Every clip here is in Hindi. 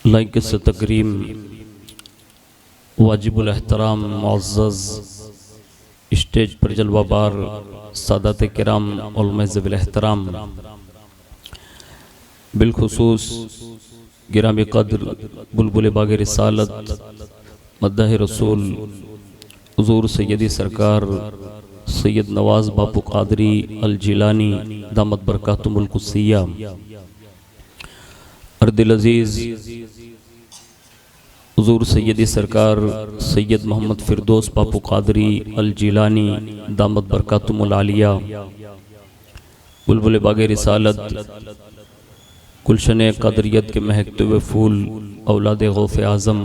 लाइक से तकरीम वाजिबुल एहतराम मुअज़्ज़ज़ स्टेज पर जलवाबार सादात किराम उलमा ज़िल एहतराम बिलखुसूस गिरामी क़द्र बुलबुल बाग़ रिसालत मद्दाह रसूल हुज़ूर सैयदी सरकार सैयद नवाज़ बापू क़ादरी अल जिलानी दामत बरकातुहुल क़ुद्सिया अर्दिल अज़ीज़ हुज़ूर सैयदी सरकार सैयद मोहम्मद फ़िरदौस बापू क़ादरी अल जिलानी दामत बरकातुहुल आलिया बुलबुल बाग़ रिसालत गुलशन क़दरियत के महकते हुए फूल औलाद गौफ़ आज़म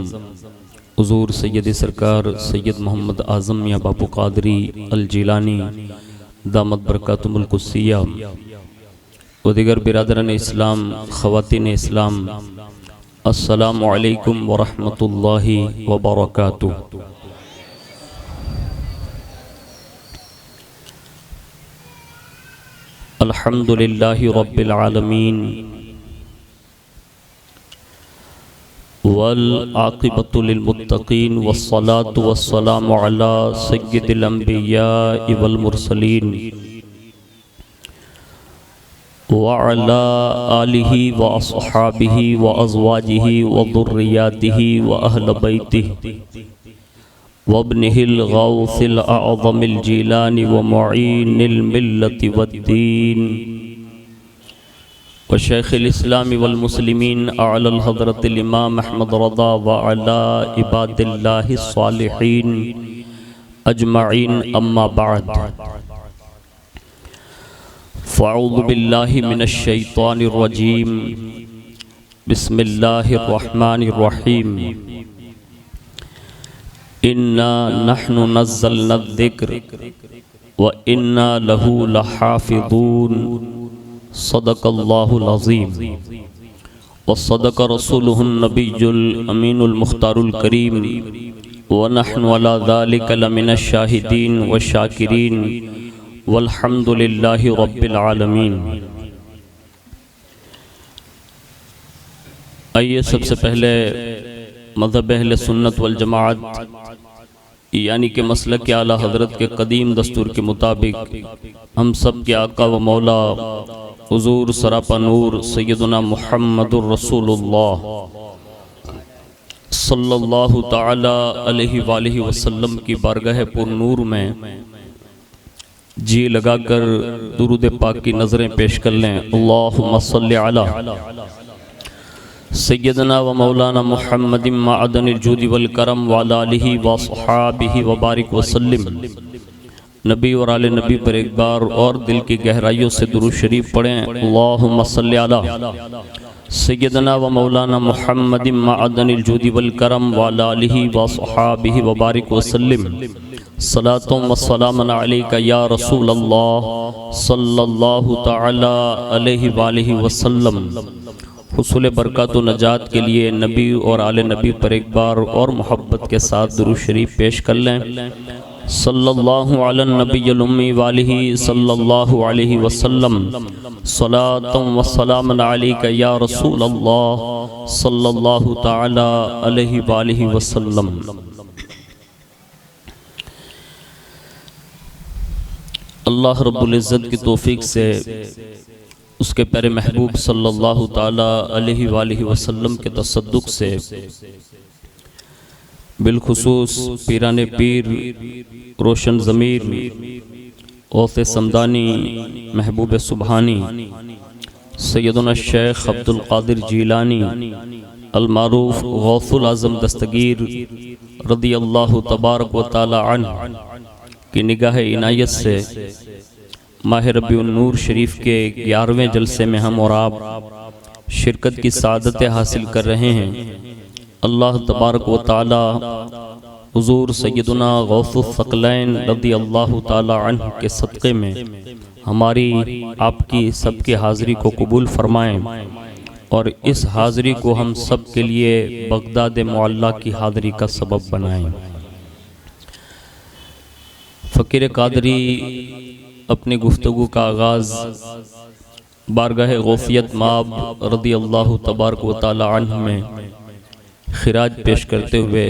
हुज़ूर सैयदी सरकार सैयद मोहम्मद आज़म या बापू क़ादरी अल जिलानी दामत बरकातुहुल क़ुद्सिया व दीगर बिरादरान इस्लाम ख़वातीन इस्लाम अस्सलामु अलैकुम व रहमतुल्लाहि व बरकातुहू। अल्हम्दुलिल्लाहि रब्बिल आलमीन वल आक़िबतु लिल मुत्तक़ीन वस्सलातु वस्सलामु अला सय्यिदिल अंबियाइ वल मुरसलीन व अला आलिहि व अस्हाबिहि व अज़वाजिहि व ज़ुर्रिय्यातिहि व अहल बैतिहि व इब्निहिल गौसिल अअज़मिल जिलानी व मुईनिल मिल्लति वद्दीन व शेखिल इस्लामी वल मुस्लिमीन अअलल हज़रतिल इमाम अहमद रज़ा व अला इबादिल्लाहिस सालिहीन अजमईन अम्मा बाद फ़अऊज़ु बिल्लाहि मिनश शैतानिर रजीम बिस्मिल्लाहिर रहमानिर रहीम इन्ना नहनु नज़्ज़लना ज़िक्र व इन्ना लहू लहाफ़िज़ून सदक़ल्लाहुल अज़ीम व सदक़ रसूलुहुन नबियुल अमीनुल मुख्तारुल करीम व नहनु अला ज़ालिका लमिनश शाहिदीन व शाकिरीन वल्हम्दुलिल्लाहि रब्बिल आलमीन। आइए सबसे पहले मज़हब अहले सुन्नत वल जमाअत यानी कि मसलक के आला हज़रत के कदीम दस्तूर के मुताबिक हम सब के आका व मौला हुज़ूर सरापा नूर सैयदना मुहम्मदुर रसूलुल्लाह सल्लल्लाहु ताला अलैहि वालिहि वसल्लम की बारगाह पुर नूर में जी लगाकर दुरूद पाक की नज़रें पेश कर लें। अल्लाहुम्मा सल्लि अला सय्यदना व मौलाना मुहम्मदिन मअदनिल जूदि वल करम व अला आलिहि व अस्हाबिहि व बारिक वसल्लिम। नबी और आले नबी पर एक बार और दिल की गहराइयों से दुरूद शरीफ पढ़ें। अल्लाहुम्मा सल्लि अला सय्यदना व मौलाना मुहम्मदिन मअदनिल जूदि वल करम व अला आलिहि व अस्हाबिहि व बारिक वसल्लिम। सलातुम व सलामुन अलैका या रसूल अल्लाह सल्लल्लाहु तआला अलैहि वालिहि वसल्लम। हुसूल बरकत व नजात के लिए नबी और आले नबी पर एक बार और मोहब्बत के साथ दुरूद शरीफ पेश कर लें। सल्लल्लाहु अलन नबिय्यिल उम्मी वालिहि सल्लल्लाहु अलैहि वसल्लम। सलातुम व सलामुन अलैका या रसूल अल्लाह सल्लल्लाहु तआला अलैहि वालिहि वसल्लम। अल्लाह रब्बुल इज़्ज़त की तौफीक से उसके प्यारे महबूब सल्लल्लाहु ताला अलैहि वालिहि वसल्लम के तसद्दुक़ से बिलखुसूस पीराने पीर रोशन ज़मीर औसे समदानी महबूब सुबहानी सैयदना शेख अब्दुल क़ादिर जिलानी अल मारूफ गौसुल आज़म दस्तगीर रदियल्लाहु तबारक व ताला अन्हु की निगाह इनायत से माह रबीउन नूर शरीफ के 11वें जलसे में हम और आप शिरकत की सादतें हासिल कर रहे हैं। अल्लाह तबारक व ताला हुज़ूर सैयदना गौसुस सकलैन रदियल्लाहु ताला अन्हु के सदक़े में हमारी आपकी सबकी हाज़िरी को कबूल फरमाएँ और इस हाज़िरी को हम सब के लिए बगदाद मुअल्ला की हाज़िरी का सबब बनाएँ। फ़कीर क़ादरी अपनी गुफ्तगू का आगाज़ बारगाह गौफियत माब रदी अल्लाह तबारक व तआला अन्हु में खिराज पेश करते हुए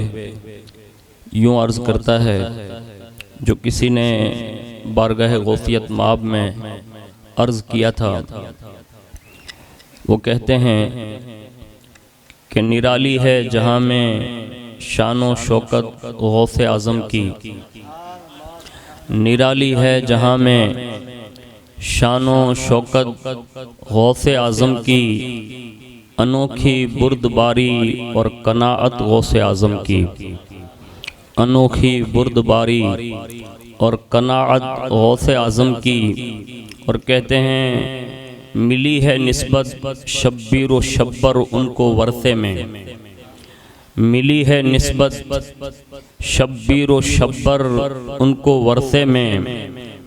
यूँ अर्ज़ करता है, जो किसी ने बारगाह गौसियत माब में अर्ज़ किया था, वो कहते हैं कि निराली है जहाँ में शानो शौकत गौसे आज़म की, निराली है जहाँ में शानो शौकत गौसे आज़म की, अनोखी बुर्दबारी और कनाअत गौसे आज़म की, अनोखी बुर्दबारी और कनाअत गौसे आज़म की। और कहते हैं मिली है निस्बत शब्बीर व शब्बर उनको वर्से में, मिली है निस्बत शब्बीर व शब्बर उनको वर्से में,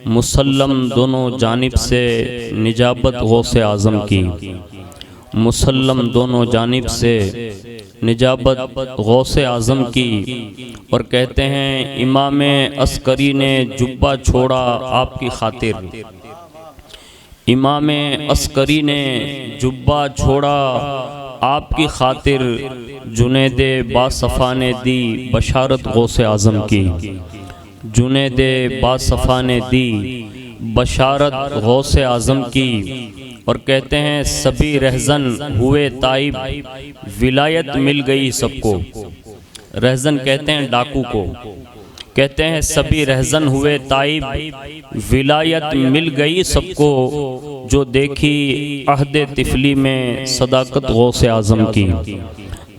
मुसल्लम दोनों जानिब से निजाबत गौसे आज़म की, मुसल्लम दोनों जानिब से निजाबत गौसे आज़म की। और कहते हैं इमाम अस्करी ने जुब्बा छोड़ा आपकी खातिर, इमाम अस्करी ने जुब्बा छोड़ा आपकी खातिर, जुनैद बासफ़ा ने दी बशारत गौसे आज़म की, जुनैद बासफ़ा ने दी बशारत गौसे आज़म की। और कहते हैं सभी रहज़न हुए ताइब, विलायत मिल गई सबको। रहज़न कहते हैं डाकू को, कहते हैं सभी रहज़न हुए ताइब, विलायत मिल गई सबको, जो देखी अहद तिफली में सदाकत गौसे आज़म की,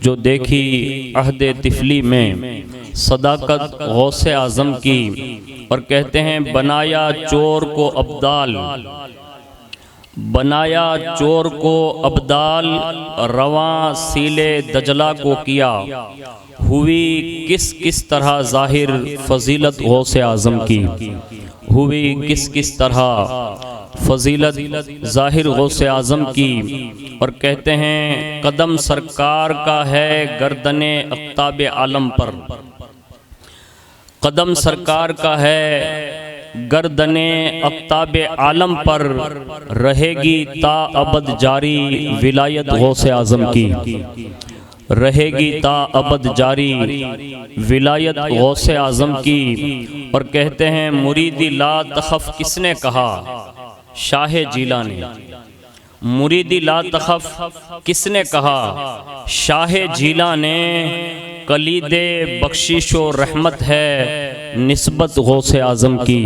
जो देखी अहद तिफली में सदाकत गौसे आज़म की। और कहते हैं बनाया चोर को अब्दाल, बनाया चोर को अब्दाल, रवां सीले दजला को किया, हुई किस किस तरह ज़ाहिर फ़जीलत गौसे आज़म की, हुई किस किस तरह फ़जीलत ज़ाहिर गौसे आज़म की। और कहते हैं कदम सरकार का है गर्दने अक़ताब आलम पर, कदम सरकार का है गर्दने अक़ताब आलम पर, रहेगी ता अबद जारी विलायत गौसे आज़म की, रहेगी ता अबद जारी विलायत गौसे आज़म की। और कहते हैं मुरीदी ला तखफ़ किसने कहा, शाह जीला ने, मुरीदी ला तखफ़ किसने कहा, शाह जीला ने, कलीदे बख्शिश व रहमत है निस्बत गौसे आज़म की,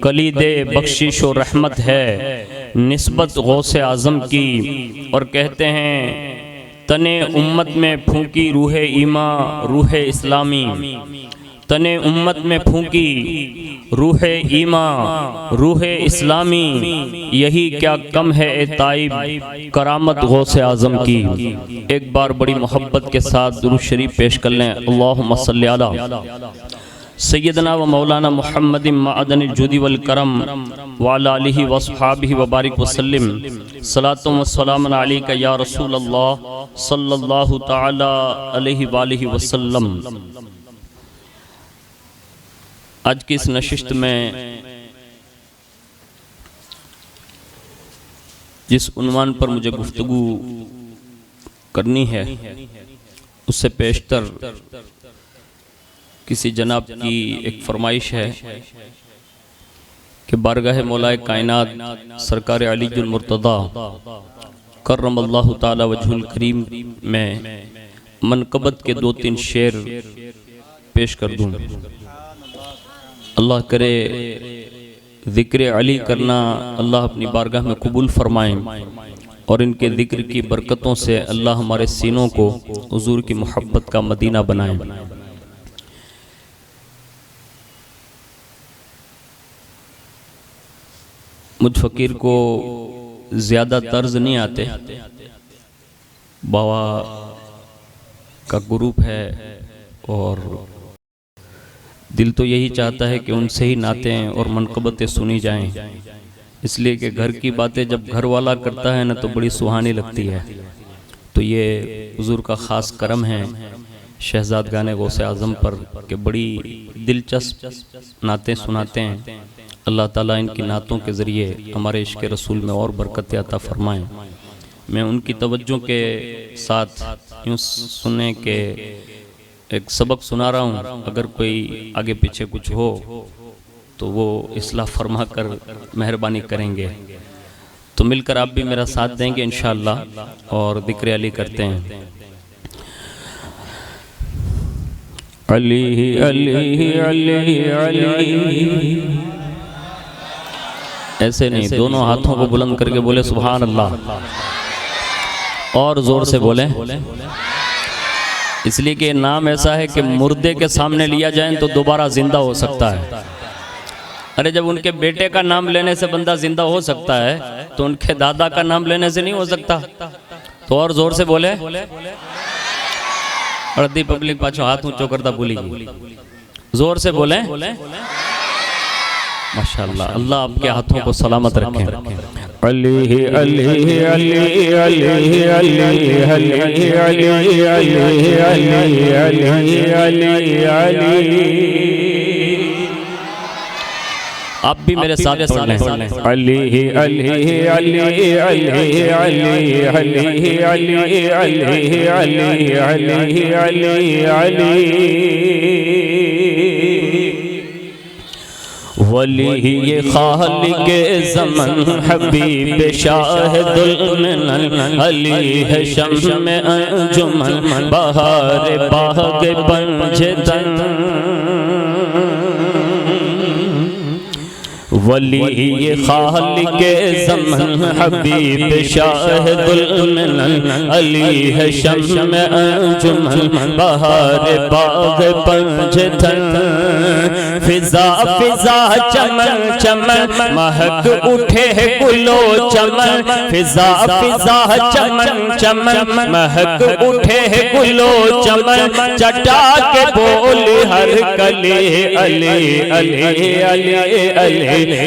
कलीदे बख्शिश व रहमत है निस्बत गौसे आज़म की। और कहते हैं तने उम्मत में फूंकी रूह ईमा रूह इस्लामी, तने उम्मत में फूंकी रूह ईमा रूह इस्लामी, यही क्या कम है ए ताइब करामत गौसे आज़म की। एक बार बड़ी मोहब्बत के साथ दुरूद शरीफ पेश कर लें। अल्लाहुम्मा सल्ली अला सैयदना व मौलाना मुहम्मदिन मअदनिल जुदी वल करम व अला आलिहि व अस्हाबिहि व बारिक वसल्लिम, सलातु व सलामुन अलैका या रसूल अल्लाह सल्लल्लाहु तआला अलैहि व आलिहि वसल्लम। आज की इस नशिस्त में जिस उन्वान पर मुझे गुफ्तगू करनी है, उससे पेशतर किसी जनाब की एक फरमाइश है कि बारगाह मौलाए कायनात सरकार अलीजुल मुर्तदा करमल्लाहु ताला वजहुल करीम में मनकबत के 2-3 शेर पेश कर दूँ। अल्लाह करे ज़िक्र अली करना अल्लाह अपनी बारगाह में कबूल फरमाएं, और इनके ज़िक्र की बरकतों से अल्लाह हमारे सीनों को हुजूर की मोहब्बत का मदीना बनाएं। मुझ फ़कीर को ज़्यादा तर्ज नहीं आते, बाबा का ग्रुप है और दिल तो यही चाहता है कि उनसे ही नातें और मनकबतें सुनी जाएं, इसलिए कि घर की बातें जब घर वाला करता है ना तो बड़ी सुहानी लगती है। तो ये हुजूर का ख़ास करम है शहजाद गाने गौसे आज़म पर कि बड़ी दिलचस्प नातें सुनाते हैं। अल्लाह ताला इनकी नातों के ज़रिए हमारे इश्क़ रसूल में और बरकत अता फ़रमाएँ। मैं उनकी तवज्जो के साथ यूँ सुने के एक सबक सुना रहा हूँ। अगर कोई आगे पीछे कुछ हो तो वो इस्लाह फरमा कर मेहरबानी करेंगे। तो मिलकर आप भी मेरा साथ देंगे इंशाअल्लाह और जिक्र अली करते हैं। अली अली अली अली, ऐसे नहीं, दोनों हाथों को बुलंद करके बोले सुभान अल्लाह, और जोर से बोले, इसलिए कि नाम ऐसा है कि मुर्दे के सामने लिया जाए तो दोबारा जिंदा हो सकता है। अरे जब उनके बेटे का नाम लेने से बंदा जिंदा हो सकता है तो उनके दादा का नाम लेने से नहीं हो सकता। तो और जोर से बोले, अर्धी पब्लिक पाछो हाथ ऊंचो करता भूलेगी, जोर से बोले माशाअल्लाह। अल्लाह आपके हाथों को सलामत रखे। अली अली अली अली अली अली अली अली, आप भी मेरे साथ पढ़ लें। अली अली अली अली अली अली अली अली अली अली अली, वली ये खालिके ज़मन हबीब शाहिदुल मिनन, अली है शम्स में अंजुमन बहार बाग पंजतन। वली ये खालिके ज़मन हबीब शाहिदुल मिनन, अली है शम्स में अंजुमन बहार बाग पंजतन। फिजा फिजा चमन चमन महक उठे गुलो चमन, फिजा फिजा चमन चमन महक उठे गुलो चमन। चटा के बोल हर कली अली अली अली अली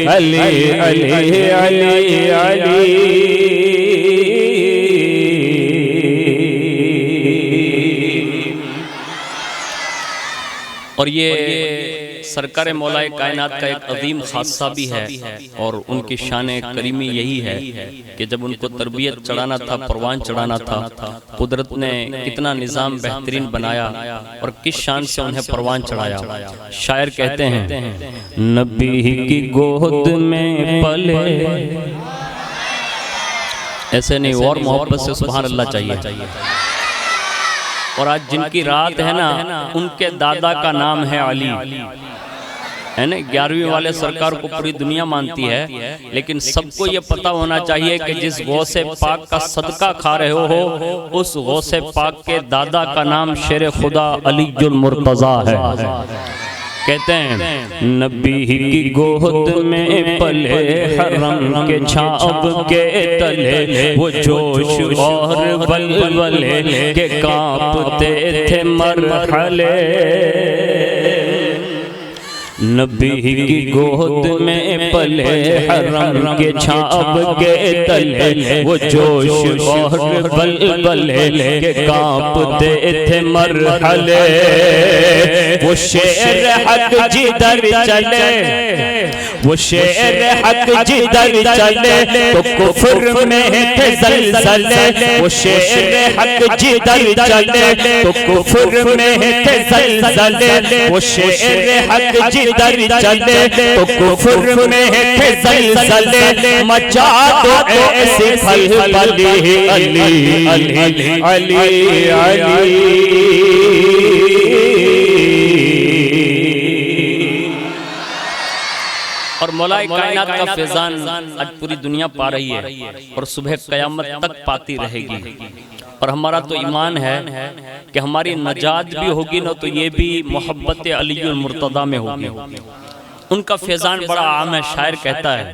अली अली अली अली। और ये सरकार मौलाए कायनात का एक अजीम खासा भी है और उनकी शान करीमी यही है कि जब उनको तरबियत चढ़ाना था, परवान चढ़ाना था, कुदरत ने कितना निज़ाम बेहतरीन बनाया और किस शान से उन्हें परवान चढ़ाया। शायर कहते हैं, नबी की गोद में पले, ऐसे नहीं और मोहब्बत से सुभान अल्लाह चाहिए। और आज जिनकी रात है ना, उनके दादा का नाम है अली, है ना। 11वीं वाले सरकार को पूरी दुनिया मानती है, लेकिन सबको ये पता होना चाहिए कि जिस गौसे पाक का सदका खा रहे हो उस गौसे पाक के दादा का नाम शेर खुदा अलीजुल मुर्तजा है। कहते हैं, नबी की गोद में पले हरम के छाप के तले, वो जोश और बलबले के कांपते थे मरहले। नबी की गोद में पले हरम के छाप के तले, वो जोश और बलबले के कांपते थे मरहले। वो शेर हक जिधर चले, वो शेर हक जिधर चले तो कुफ्र में थे ज़लज़ले। वो शेर हक जिधर चले तो कुफ्र में थे ज़लज़ले। वो शेर हक जिधर चले तो कुफ्र में थे ज़लज़ले। मचा दो ऐसी खलबली अली अली अली अली। और मौलाए कायनात का फैजान आज पूरी दुनिया पा रही है और सुबह क़यामत तक पाती रहेगी। और हमारा तो ईमान है कि हमारी नजात भी होगी ना तो ये भी मोहब्बत अलीजुल मुर्तज़ा में होगी। उनका फैजान बड़ा आम है। शायर कहता है,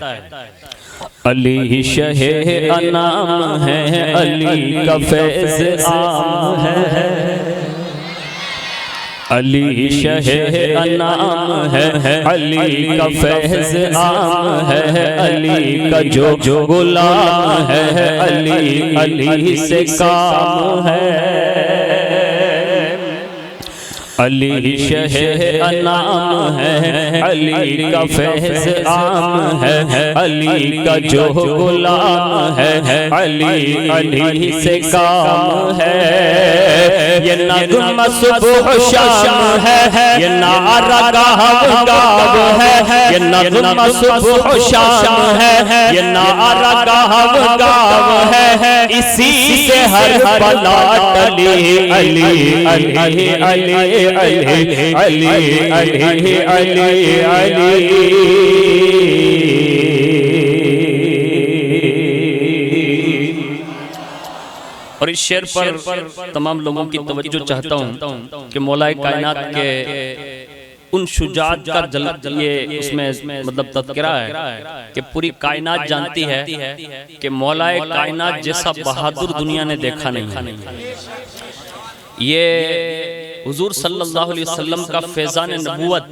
अली शहे अनाम है, अली का फैज़ आम है। अली शहे अनाम है, अली का फैज़ आम है। अली का जो गुलाम है, अली अली से काम है। अली शहे अनाम है, अली का फैज़ आम है, अली का जो गुलाम है, अली अली से काम है। ये नग़्मा सुबह शाम है, ये नारा गाव है, ये नग़्मा सुबह शाम है, ये नारा गाव है। इसी से हर बला टली, अली अली अली अली अली अली अली। और इस शेर पर तमाम लोगों की तवज्जो चाहता हूँ कि मौलाए कायनात के उन शुजात का ये उसमें मतलब तज़किरा है कि पूरी कायनात जानती है कि मौलाए कायनात जैसा बहादुर दुनिया ने देखा नहीं। ये हुजूर सल्लल्लाहु अलैहि वसल्लम का फैज़ान नबूवत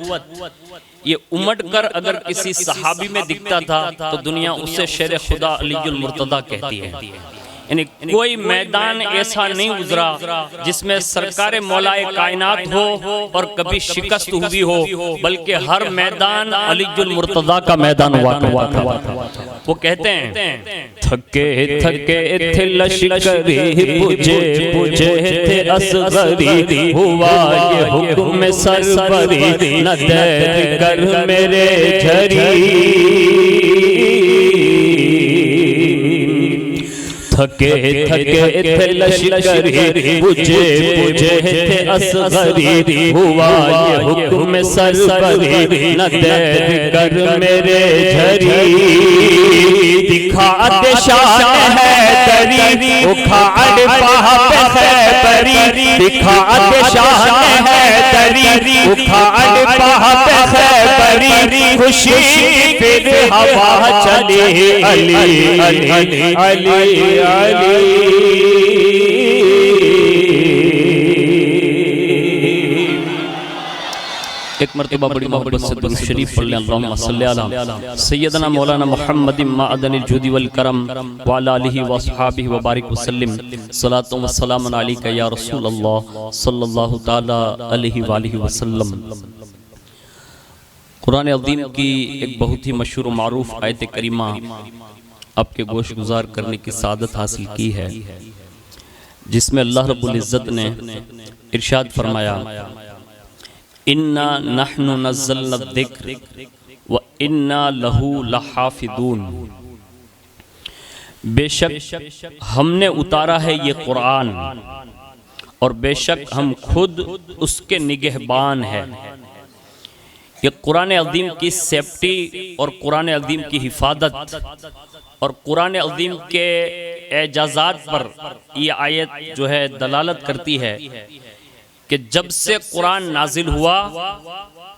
ये उमड़ कर अगर किसी सहाबी में दिखता था तो दुनिया उसे शेर खुदा अलीयुल मुर्तज़ा कहती है। यानी कोई मैदान ऐसा नहीं गुजरा जिसमें सरकार मौलाए कायनात हो और कभी शिकस्त हुई हो, बल्कि हर मैदान अलीयुल मुर्तज़ा का मैदान हुआ था। वो कहते हैं थके थके थे लश्करी, बुझे बुझे थे असगरी, हुआ ये हुक्म सरवरी, न देर कर मेरे झरी। थके थके थे लश्करी, बुझे बुझे थे असगरी, हुआ ये हुक्म सरवरी, न देर कर मेरे झरी। दिखाते शान है दरी, उखाड़ पाप खैबरी, दिखाते शान है दरी, उखाड़ पाप खैबरी, खुशी फिर हवा चली, अली अली अली एक मरतबा बड़ी मोहब्बत से दुरूद शरीफ पढ़ लें। अल्लाहुम्मा सल्ली अला सय्यदना मौलाना मुहम्मदिन मअदनिल जुदी वल करम व अला आलिहि व अस्हाबिहि व बारिक वसल्लम। सलातु व सलामुन अलैका या रसूल अल्लाह सल्लल्लाहु तआला अलैहि व आलिहि वसल्लम। कुरान अज़ीम की एक बहुत ही मशहूर व मारूफ आयत करीमा आपके गोश गुजार करने की सादत हासिल की है, जिसमें अल्लाह रब्बुल इज़्ज़त ने इरशाद फरमाया इन्ना नहनु नज़्ज़लना ज़िक्र व इन्ना लहू लहाफ़िज़ून। बेशक हमने उतारा है ये कुरान और बेशक हम खुद उसके निगहबान हैं। ये कुरान अज़ीम की सेफ्टी और कुरान अज़ीम की हिफाजत और कुरान अज़ीम के एजाज़ात पर ये आयत जो है दलालत करती है कि जब से कुरान नाजिल हुआ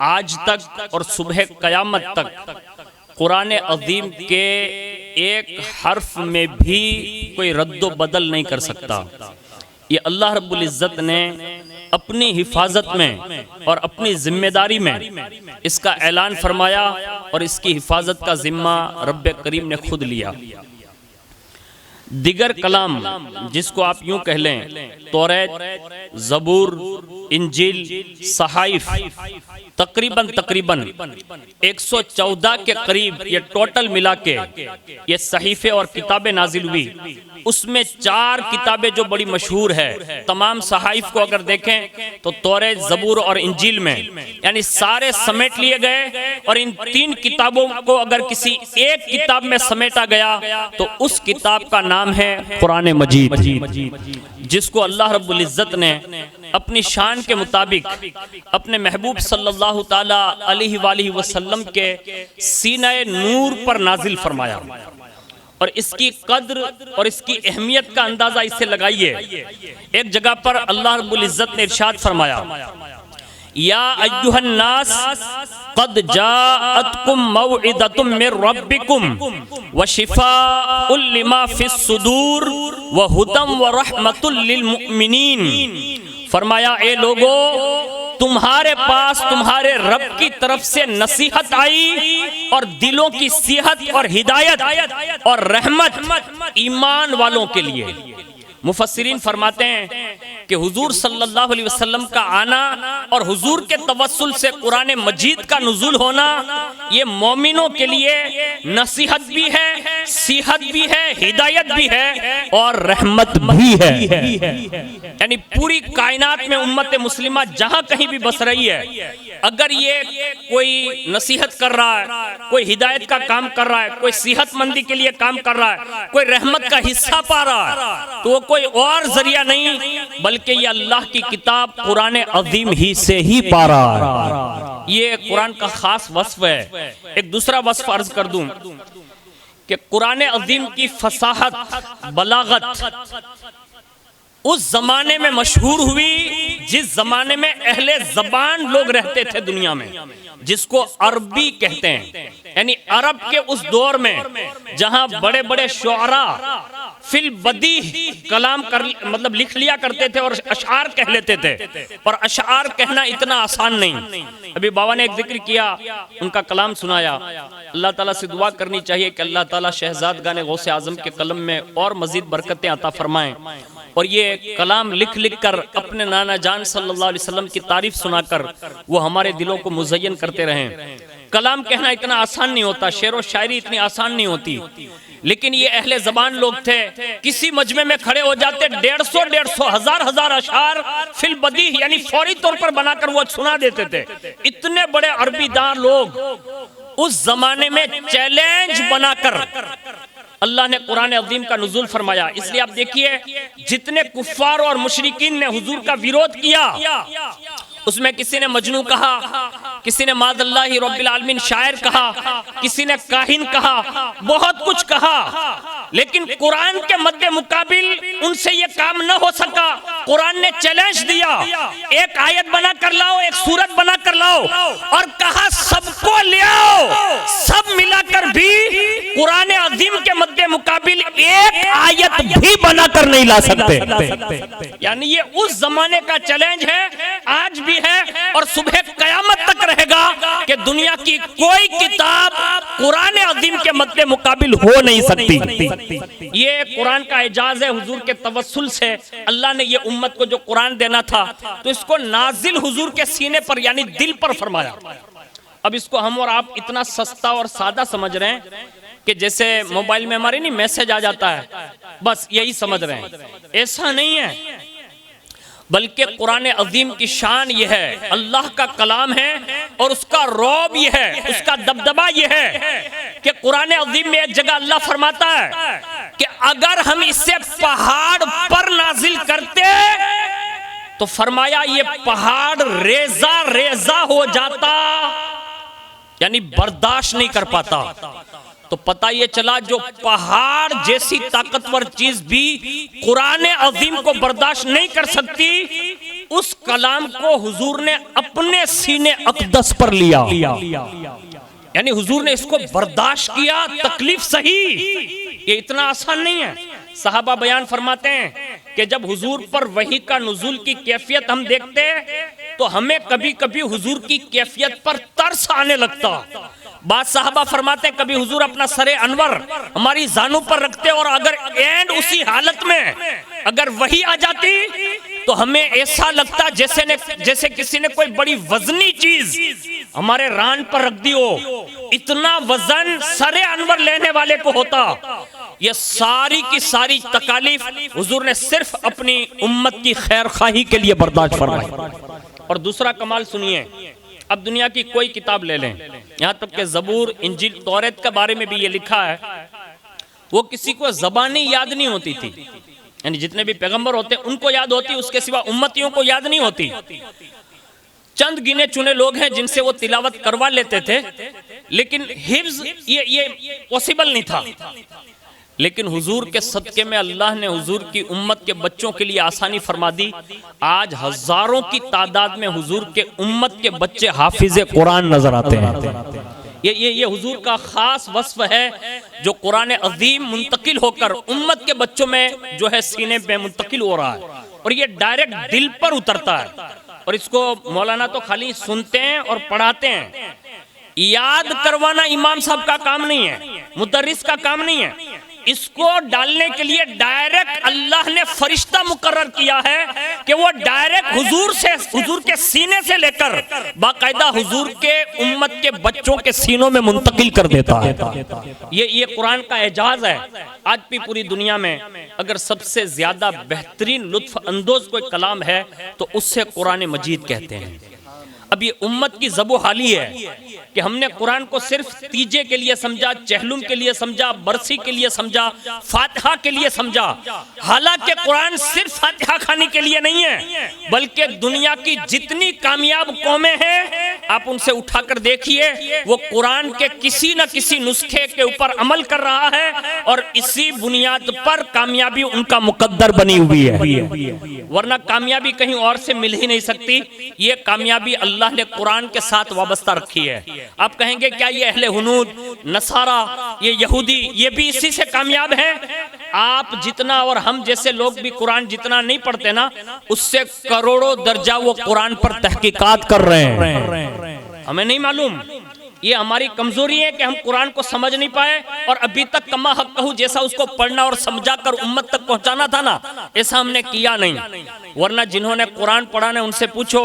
आज तक और सुबह क़यामत तक कुरान अज़ीम के एक हर्फ में भी कोई रद्दो बदल नहीं कर सकता। ये अल्लाह रब्बुल इज़्ज़त ने अपनी हिफाजत में और अपनी जिम्मेदारी में इसका ऐलान फरमाया और इसकी हिफाजत का जिम्मा रब्बे करीम ने खुद लिया। दिगर कलाम जिसको आप यूं कह लें तौरात, ज़बूर, इंजील, सहाइफ तकरीबन 114 के करीब ये टोटल मिला के ये सहीफे और किताबें नाजिल हुई। उसमें 4 किताबें जो बड़ी मशहूर है, तमाम सहाइफ को अगर देखें तो तौरात, ज़बूर और इंजील में यानी सारे समेट लिए गए और इन 3 किताबों को अगर किसी एक किताब में समेटा गया तो उस किताब का नाम है कुरान मजीद, जिसको अल्लाह रब्बुल इज़्ज़त ने अपनी शान के मुताबिक अपने महबूब सल्लल्लाहु ताला अलैहि वसल्लम के सीने नूर पर नाजिल फरमाया। और इसकी कद्र और इसकी अहमियत का अंदाजा इससे लगाइए। एक जगह पर अल्लाह रब्बुल इज़्ज़त ने इरशाद फरमाया या अय्युहन नास क़द जाअतकुम मौइदतुम मिर रब्बिकुम व शिफाउल लिमा फिस सुदूर व हुदम व रहमतुल लिल मुमिनीन। फरमाया ए लोगो, तुम्हारे पास तुम्हारे रब की तरफ से नसीहत आई और दिलों की सेहत और हिदायत और रहमत ईमान वालों के लिए। मुफस्सिरीन फरमाते हैं कि हुजूर सल्लल्लाहु अलैहि वसल्लम का आना और हुजूर के तवस्सुल से कुरान मजीद का नुज़ुल होना ये मोमिनों के लिए नसीहत भी है, सीहत भी है, हिदायत भी है और रहमत भी है। यानी पूरी कायनात में उम्मत मुस्लिमा जहां कहीं भी बस रही है, अगर ये कोई नसीहत कर रहा है, कोई हिदायत का काम कर रहा है, कोई सेहतमंदी के लिए काम कर रहा है, कोई रहमत का हिस्सा पा रहा है, तो वो कोई और जरिया नहीं बल्कि ये अल्लाह की किताब कुरान अज़ीम ही से ही पा रहा है। ये कुरान का खास वस्फ है। एक दूसरा वस्फ अर्ज कर दूं कि कुरान अज़ीम की फसाहत, बलागत उस जमाने में मशहूर हुई जिस जमाने में अहले जबान लोग रहते थे दुनिया में, जिसको अरबी कहते हैं। यानी अरब के उस दौर में जहां बड़े बड़े शुअरा फिल बदी कलाम कर मतलब लिख लिया करते थे और अशार कह लेते थे, पर अशार कहना इतना आसान नहीं। अभी बाबा ने एक जिक्र किया, उनका कलाम सुनाया। अल्लाह ताला से दुआ करनी चाहिए कि अल्लाह ताला शहजादगान गौसे आजम के कलम में और मजीद बरकतें अता फरमाएं और ये कलाम लिख लिख कर अपने नाना जान सल्लल्लाहु अलैहि वसल्लम की तारीफ सुनाकर वो हमारे दिलों को मुज़य्यन करते रहें। कलाम कहना इतना आसान नहीं होता, शेर व शायरी इतनी आसान नहीं होती, लेकिन ये अहले ज़बान लोग थे, किसी मजमे में खड़े हो जाते 150 हजार अशार फिल बदी यानी फौरी तौर पर बनाकर वो सुना देते थे। इतने बड़े अरबीदार लोग उस जमाने में चैलेंज बनाकर अल्लाह ने कुरान अज़ीम का नुज़ूल फरमाया। इसलिए आप देखिए जितने कुफ्फार और मुशरिकीन ने हुजूर का विरोध किया, उसमें किसी ने मजनू कहा, किसी ने माज़अल्लाहि रब्बिल आलमीन शायर कहा, किसी ने काहिन कहा, बहुत कुछ कहा, लेकिन कुरान के मद्दे मुकाबिल उनसे ये काम न हो सका। कुरान ने चैलेंज दिया, एक आयत बना कर लाओ, एक सूरत बना कर लाओ, और कहा सबको ले आओ, सब मिलाकर भी कुरान अज़ीम के मद्दे मुकाबिल एक आयत भी बनाकर नहीं ला सकते। यानी ये उस जमाने का चैलेंज है, आज भी है और सुबह कयामत तक रहेगा कि दुनिया की कोई किताब कुरान अज़ीम के मद्दे मुकाबिल हो नहीं सकती। ये कुरान का एजाज है। हुजूर के तवस्सुल से अल्लाह ने ये उम्मत को जो कुरान देना था तो इसको नाजिल हुजूर के सीने पर यानी दिल पर फरमाया। अब इसको हम और आप इतना सस्ता और सादा समझ रहे हैं कि जैसे मोबाइल में हमारे नहीं मैसेज आ जाता है, बस यही समझ रहे हैं। ऐसा नहीं है, बल्कि कुरान अज़ीम की शान ये है, अल्लाह का कलाम है और उसका रौब ये है, उसका दबदबा ये है कि कुरान अज़ीम में एक जगह अल्लाह फरमाता है कि अगर हम इसे पहाड़ पर नाजिल करते तो फरमाया ये पहाड़ रेजा रेजा हो जाता, यानी बर्दाश्त नहीं कर पाता। तो पता ये चला जो पहाड़ जैसी ताकतवर चीज भी कुरान अज़ीम को बर्दाश्त नहीं कर सकती, उस कलाम को हुजूर ने अपने सीने अक़दस पर लिया। यानी हुजूर ने इसको बर्दाश्त किया, तकलीफ सही। ये इतना आसान नहीं है। सहाबा बयान फरमाते हैं कि जब हुजूर पर वही का नुज़ूल की कैफियत हम देखते तो हमें कभी कभी हुजूर की कैफियत पर तरस आने लगता। बाद साहबा फरमाते कभी हुजूर अपना सरे अनवर हमारी जानू पर रखते और अगर एंड उसी हालत में अगर वही आ जाती तो हमें ऐसा लगता जैसे किसी ने कोई बड़ी वजनी चीज हमारे रान पर रख दी हो। इतना वजन सरे अनवर लेने वाले को होता। ये सारी की सारी तकालीफ हुजूर ने सिर्फ अपनी उम्मत की खैर खाही के लिए बर्दाश्त फरमाई। और दूसरा कमाल सुनिए, अब दुनिया की कोई किताब ले लें, यहाँ तक के ज़बूर, इंजील, तौरात के बारे में भी ये लिखा है, वो किसी को ज़बानी याद नहीं होती थी। यानी जितने भी पैगंबर होते उनको याद होती, उसके सिवा उम्मतियों को याद नहीं होती। चंद गिने चुने लोग हैं जिनसे वो तिलावत करवा लेते थे, लेकिन हिफ्ज ये पॉसिबल नहीं था। लेकिन हुजूर के सदके में अल्लाह ने हुजूर की उम्मत के बच्चों के लिए आसानी फरमा दी। आज हजारों की तादाद में हुजूर के उम्मत के बच्चे हाफिज़े कुरान नजर आते हैं। ये हुजूर का खास वस्फ है जो कुरान अज़ीम मुंतकिल होकर उम्मत के बच्चों में जो है सीने पे मुंतकिल हो रहा है और ये डायरेक्ट दिल पर उतरता है। और इसको मौलाना तो खाली सुनते हैं और पढ़ाते हैं, याद करवाना इमाम साहब का काम नहीं है, मुदर्रिस का काम नहीं है। इसको डालने के लिए डायरेक्ट अल्लाह ने फरिश्ता मुकर्रर किया है कि वो डायरेक्ट हुजूर के सीने से लेकर बाकायदा हुजूर के उम्मत के बच्चों के सीनों में मुंतकिल कर देता है। ये कुरान का एजाज है। आज भी पूरी दुनिया में अगर सबसे ज्यादा बेहतरीन लुत्फ अंदोज कोई कलाम है तो उससे कुरान मजीद कहते हैं। अब ये उम्मत की ज़बो हाली है कि हमने कुरान को सिर्फ तीजे के लिए समझा, चहलुम के लिए समझा, बरसी के लिए समझा, फातिहा के लिए समझा। हालांकि कुरान सिर्फ फातिहा खानी के लिए नहीं है, बल्कि दुनिया की जितनी कामयाब कौमें हैं आप उनसे उठाकर देखिए, वो कुरान के किसी न किसी नुस्खे के ऊपर अमल कर रहा है और इसी बुनियाद पर कामयाबी उनका मुकद्दर बनी हुई है, वरना कामयाबी कहीं और से मिल ही नहीं सकती। ये कामयाबी अल्लाह ने कुरान के साथ वाबस्ता रखी है। आप कहेंगे क्या ये अहले हुनूद, नसारा, ये यहूदी ये भी इसी से कामयाब हैं? आप जितना और हम जैसे लोग भी कुरान जितना नहीं पढ़ते ना, उससे करोड़ों दर्जा वो कुरान पर तहकीकात कर रहे हैं। हमें नहीं मालूम, ये हमारी कमजोरी है कि हम कुरान को समझ नहीं पाए और अभी तक कमा हक कहूँ जैसा उसको पढ़ना और समझा कर उम्मत तक पहुंचाना था ना, ऐसा हमने किया नहीं। वरना जिन्होंने कुरान पढ़ा है उनसे पूछो,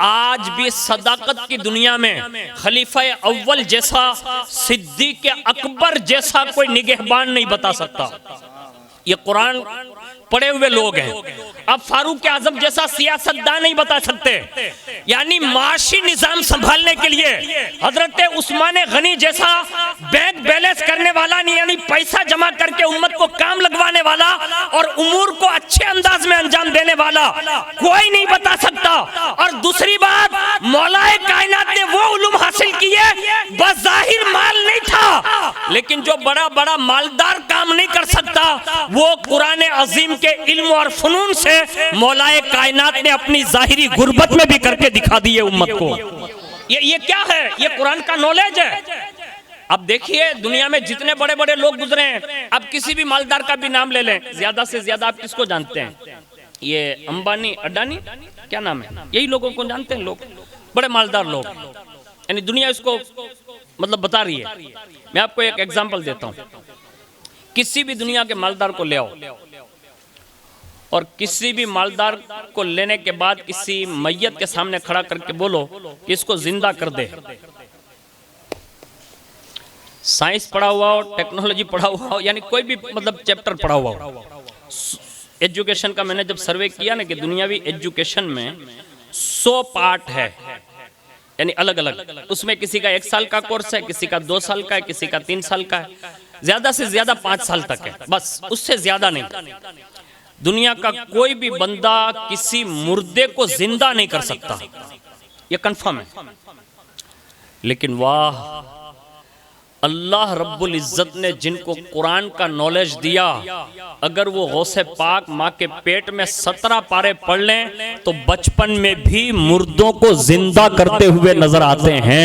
आज भी सदाकत की दुनिया में खलीफा अव्वल जैसा, सिद्दीक अकबर जैसा कोई निगहबान नहीं बता सकता। ये कुरान पढ़े हुए लोग हैं। अब फारूक आजम जैसा सियासतदान नहीं बता सकते। यानी माशी निजाम संभालने के लिए हजरत उस्मान गनी जैसा बैंक बैलेंस करने वाला नहीं, यानी पैसा जमा करके उम्मत को काम लगवाने वाला और उमूर को अच्छे अंदाज में अंजाम देने वाला कोई नहीं बता सकता। और दूसरी बात, मौलाए कायनात ने वो उलूम हासिल किए, बज़ाहिर माल नहीं था, लेकिन जो बड़ा बड़ा मालदार काम नहीं कर सकता वो कुरान अजीम के इल्म और फनून से मौलाए कायनात ने अपनी जाहिरी गुर्बत में भी करके दिखा दी है उम्मत को। ये क्या है? ये कुरान का नॉलेज है। अब देखिए दुनिया में जितने बड़े बड़े लोग गुजरे हैं, अब किसी भी मालदार का भी नाम ले लें, ज्यादा से ज्यादा आप किसको जानते हैं? ये अंबानी, अडानी, क्या नाम है, यही लोगों को जानते हैं लोग, बड़े मालदार लोग। यानी दुनिया इसको मतलब बता रही है। मैं आपको एक एग्जांपल देता हूं। किसी भी दुनिया के मालदार को ले आओ और किसी भी मालदार को लेने के बाद किसी मैयत के सामने खड़ा करके बोलो कि इसको जिंदा कर दे। साइंस पढ़ा हुआ हो, टेक्नोलॉजी पढ़ा हुआ हो, यानी कोई भी मतलब चैप्टर पढ़ा हुआ हो। एजुकेशन का मैंने जब सर्वे किया ना कि दुनियावी एजुकेशन में 100 पार्ट है, यानी अलग अलग, उसमें किसी का 1 साल का कोर्स है, किसी का 2 साल का है, किसी का 3 साल का है, ज्यादा से ज्यादा 5 साल तक है, बस उससे ज्यादा नहीं। दुनिया का कोई भी बंदा किसी मुर्दे को जिंदा नहीं कर सकता, ये कंफर्म है। लेकिन वाह, अल्लाह रब्बुल इज्जत ने जिनको कुरान का नॉलेज दिया, अगर वो गौसे पाक माँ के पेट में 17 पारे पढ़ लें तो बचपन में भी मुर्दों को जिंदा करते हुए नजर आते हैं।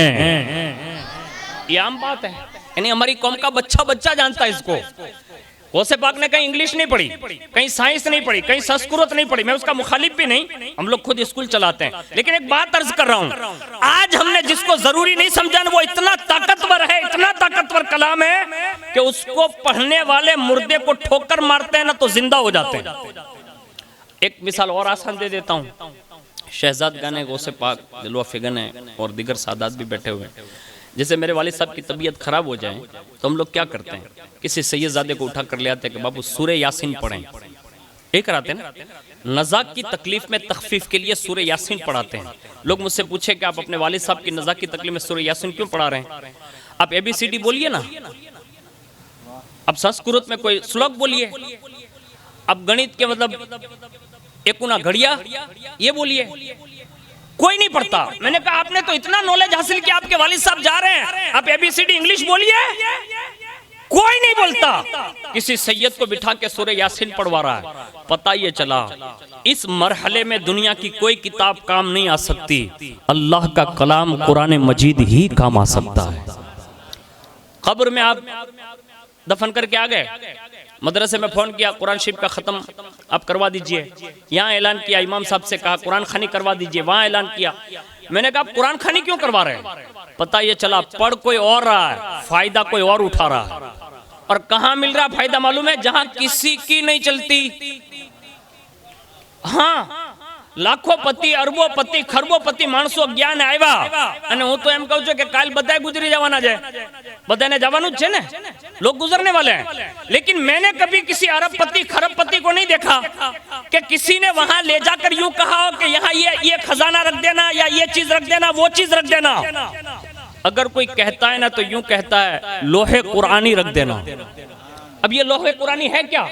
ये आम बात है, यानी हमारी कौम का बच्चा जानता है इसको। गौसे पाक ने कहीं इंग्लिश नहीं पढ़ी, कहीं साइंस नहीं पढ़ी, कहीं संस्कृत नहीं पढ़ी, मैं उसका मुखालिफ भी नहीं, हम लोग खुद स्कूल चलाते हैं। लेकिन एक बात अर्ज कर रहा हूं, आज हमने जिसको जरूरी नहीं समझा वो इतना ताकतवर है, इतना ताकतवर कलाम है कि उसको पढ़ने वाले मुर्दे को ठोकर मारते हैं ना तो जिंदा हो जाते हैं। एक मिसाल और आसान दे देता हूँ। शहजाद गाने, गौसे पाक, दिलवा फिगन है और दिगर सादात भी बैठे हुए हैं। जैसे मेरे वालिद साहब की तबीयत खराब हो जाए तो हम लोग क्या करते हैं, किसी सैयदजादे को उठा कर ले आते हैं कि बाबू सूरे यासीन पढ़ें, ये कराते हैं ना। नज़ाक की तकलीफ में तखफीफ के लिए सूरे यासीन पढ़ाते हैं। लोग मुझसे पूछे कि आप अपने वालिद साहब की नज़ाक की तकलीफ में सूरे यासीन क्यों पढ़ा रहे हैं? आप ABCD बोलिए ना, अब संस्कृत में कोई श्लोक बोलिए, अब गणित के मतलब एकुना घड़िया ये बोलिए, कोई नहीं पढ़ता। मैंने कहा आपने तो इतना नॉलेज हासिल किया, आपके वालिद साहब जा रहे हैं, आप ABCD इंग्लिश बोलिए, कोई नहीं बोलता। किसी सैयद को बिठा के सूरे यासीन पढ़वा रहा है। पता ये चला इस मरहले में दुनिया की कोई किताब काम नहीं आ सकती, अल्लाह का कलाम कुरान मजीद ही काम आ सकता है। कब्र में आप दफन करके आ गए, मदरसे में फोन किया, कुरान शरीफ का खत्म आप करवा दीजिए। यहाँ ऐलान किया, इमाम साहब से कहा कुरान खानी करवा दीजिए, वहाँ ऐलान किया। मैंने कहा कुरान खानी क्यों करवा रहे हैं? पता ये चला पढ़ कोई और रहा है, फायदा कोई और उठा रहा है। और कहां मिल रहा फायदा मालूम है? जहां किसी की नहीं चलती। हाँ, लाखोपति, अरबोपति, खरबोपति माणसो ज्ञान આવ્યા અને હું તો એમ કહું છું કે કાલ બધાય ગુજરી જવાના છે, બધાને જવાનું જ છે ને, लोग गुजरने वाले हैं। लेकिन मैंने कभी किसी अरबपति खरबपति को नहीं देखा कि किसी ने वहां ले जाकर यूं कहा हो कि यहाँ ये खजाना रख देना या ये चीज रख देना, वो चीज रख देना। अगर कोई कहता है ना तो यूं कहता है लोहे कुरानी रख देना। अब ये लोहे कुरानी है क्या?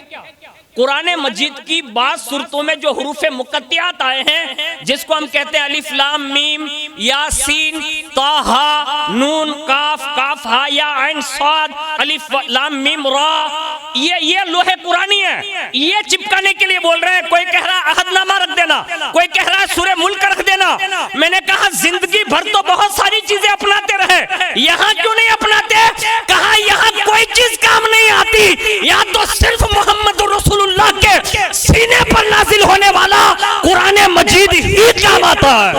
कुरान मजीद की बात सूरतों में जो हुरूफे मुकत्तियात आए हैं, जिसको हम कहते हैं अलिफ लाम मीम यासीन ताहा नून काफ काफ हा या ऐन साद अलिफ लाम मीम रा, ये लोहे कुरानी है। ये चिपकाने के लिए बोल रहे हैं। कोई कह रहा है अहदनामा रख देना, कोई कह रहा है सूरे मुल्क रख देना। मैंने कहा जिंदगी भर तो बहुत सारी चीजें अपनाते रहे, यहाँ क्यों नहीं अपनाते? कहा यहाँ कोई चीज काम नहीं आती, यहाँ तो सिर्फ मोहम्मद रसूलुल्लाह के सीने पर नाजिल होने वाला कुरान मजीद ही काम आता है।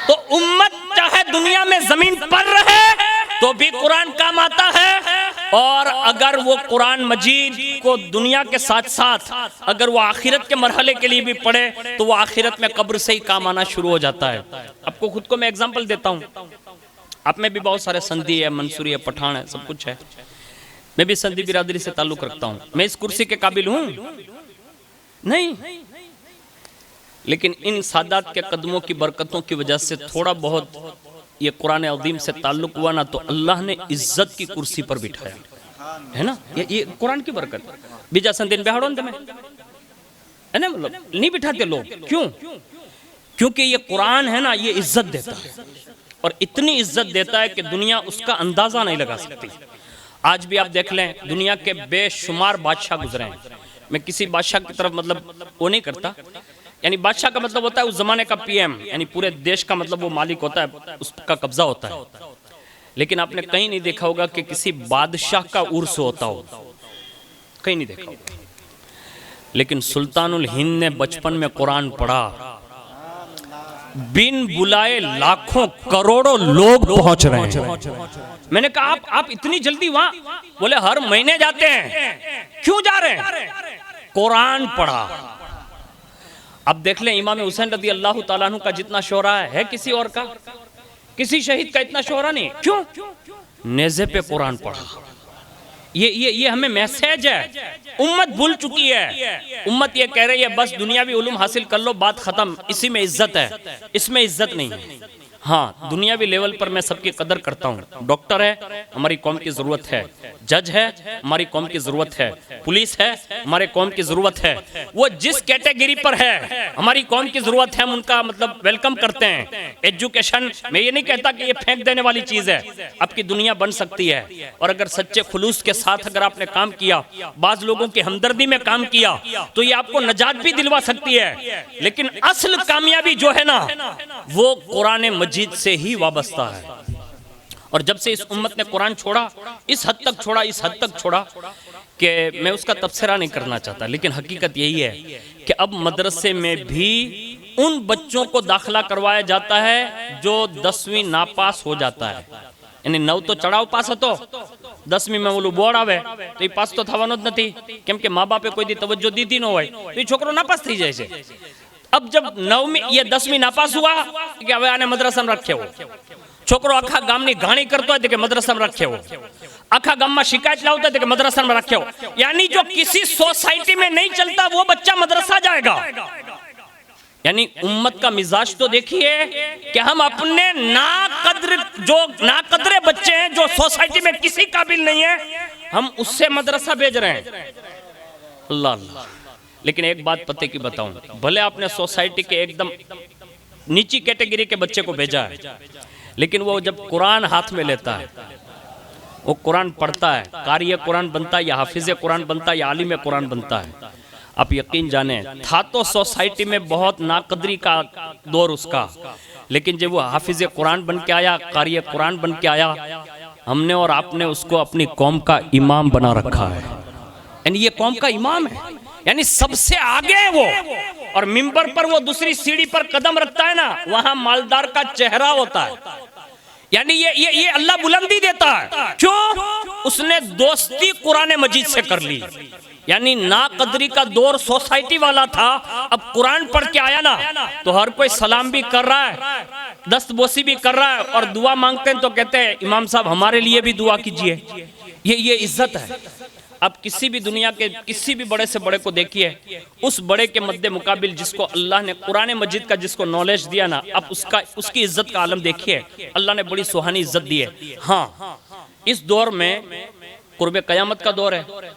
तो उम्मत चाहे दुनिया में जमीन पर रहे तो भी कुरान काम आता है, और अगर वो कुरान मजीद को दुनिया के साथ साथ अगर वो आखिरत के मरहले के लिए भी पढ़े तो वो आखिरत में कब्र से ही काम आना शुरू हो जाता है। आपको खुद को मैं एग्जांपल देता हूँ। आप में भी बहुत सारे संधी है, मंसूरी है, पठान है, सब कुछ है। मैं भी संधी बिरादरी से ताल्लुक रखता हूँ। मैं इस कुर्सी के काबिल हूँ नहीं, लेकिन इन सादात के कदमों की बरकतों की वजह से थोड़ा बहुत ये कुरान अज़ीम से ताल्लुक हुआ ना, तो अल्लाह ने इज्जत की कुर्सी पर बिठाया है ना। ये कुरान की बरकत। बीजा संदिन बेहाड़ों में है ना, मतलब नहीं बिठाते लोग। क्यों? क्योंकि ये कुरान है ना, ये इज्जत देता है, और इतनी इज्जत देता है कि दुनिया उसका अंदाजा नहीं लगा सकती। आज भी आप देख लें, दुनिया के बेशुमार बादशाह गुजरे हैं। मैं किसी बादशाह की तरफ मतलब वो नहीं करता, यानी बादशाह का मतलब होता है उस जमाने का पीएम, यानी पूरे देश का मतलब वो मालिक होता है, उसका कब्जा होता है। लेकिन आपने कहीं नहीं देखा होगा कि किसी बादशाह का उर्स होता हो, कहीं नहीं देखा होगा। लेकिन सुल्तानुल हिंद ने बचपन में कुरान पढ़ा, बिन बुलाए लाखों करोड़ों लोग पहुंच रहे हैं। मैंने कहा आप इतनी जल्दी वहां? बोले हर महीने जाते हैं। क्यों जा रहे हैं? कुरान पढ़ा। अब देख लें, इमाम हुसैन रज़ी अल्लाह ताला अन्हु का जितना शोहरा है किसी और का, किसी शहीद का इतना शोहरा नहीं। क्यों? नेज़े पे कुरान पढ़ा। ये हमें मैसेज है। उम्मत भूल चुकी है। उम्मत ये कह रही है बस दुनियावी उलूम हासिल कर लो, बात खत्म, इसी में इज्जत है। इसमें इज्जत नहीं है। हाँ, दुनियावी लेवल पर मैं सबकी कदर करता हूँ। डॉक्टर है, हमारी कौम की जरूरत है। जज है, हमारी कौम की जरूरत है। पुलिस है, हमारे कौम की जरूरत है। वो जिस कैटेगरी पर है, हमारी कौम की जरूरत है, हम उनका मतलब वेलकम करते हैं। एजुकेशन, मैं ये नहीं कहता कि ये फेंक देने वाली चीज है, आपकी दुनिया बन सकती है। और अगर सच्चे खुलूस के साथ अगर आपने काम किया, बाज लोगों की हमदर्दी में काम किया, तो ये आपको नजात भी दिलवा सकती है। लेकिन असल कामयाबी जो है ना, वो कुरान मजीद से ही वाबस्ता है। और जब से इस उम्मत ने कुरान छोड़ा, इस हद तक छोड़ा कि मैं उसका तबसरा नहीं करना चाहता, लेकिन हकीकत यही है कि अब मदरसे में भी उन बच्चों को दाखिला करवाया जाता है जो 10वीं नापास हो जाता है। यानी 9 तो चढ़ाव पास હતો, 10મી में ઓલું બોર્ડ આવે તો એ પાસ તો થવાનો જ નથી, કેમ કે મા બાપે કોઈ દી તવજ્જો દીધી ન હોય તો એ છોકરો નાપાસ થઈ જાય છે। अब जब 9મી ये 10મી नापास हुआ कि હવે આને મદ્રસામાં રાખ્યો, છોકરો આખા ગામની ઘાણી કરતો હોય કે મદ્રસામાં રાખ્યો, આખા ગામમાં શિકાયત લાવતો હોય કે મદ્રસામાં રાખ્યો। यानी जो किसी सोसाइटी में नहीं चलता वो बच्चा मदरसा जाएगा। यानी उम्मत का मिजाज तो देखिए कि हम अपने नाकदरे बच्चे हैं जो सोसाइटी में किसी काबिल नहीं है, हम उससे मदरसा भेज रहे हैं। अल्लाह अल्लाह। लेकिन एक बात पते की बताऊं, भले आपने सोसाइटी के एकदम नीची कैटेगरी के बच्चे को भेजा है, लेकिन वो जब कुरान हाथ में लेता है, वो कुरान पढ़ता है, कारी कुरान बनता है या हाफिज कुरान बनता है या आलिम कुरान बनता है। आप यकीन जाने, था तो सोसाइटी में बहुत नाकदरी का दौर उसका, लेकिन जब वो हाफिज कुरान बन के आया, कारी कुरान बन के आया, हमने और आपने उसको अपनी कौम का इमाम बना रखा है। यानी ये कौम का इमाम है, यानी सबसे आगे है वो। और मिंबर पर वो दूसरी सीढ़ी पर कदम रखता है ना, वहां मालदार का चेहरा होता है। यानी ये अल्लाह बुलंदी देता है। क्यों? उसने दोस्ती कुरान मजीद से कर ली। यानी नाकदरी का दौर सोसाइटी वाला था, अब कुरान पढ़ के आया ना तो हर कोई सलाम भी कर रहा है, दस्तबोसी भी कर रहा है, और दुआ मांगते हैं तो कहते हैं इमाम साहब हमारे लिए भी दुआ कीजिए। ये इज्जत है। अब किसी भी दुनिया के किसी भी बड़े से बड़े को देखिए, उस बड़े के मद्दे मुकाबिल जिसको अल्लाह ने कुरान मजीद का जिसको नॉलेज दिया ना, अब उसकी इज्जत का आलम देखिए। अल्लाह ने बड़ी सुहानी इज्जत दी है। हाँ, इस दौर में कुर्बे कयामत का दौर है।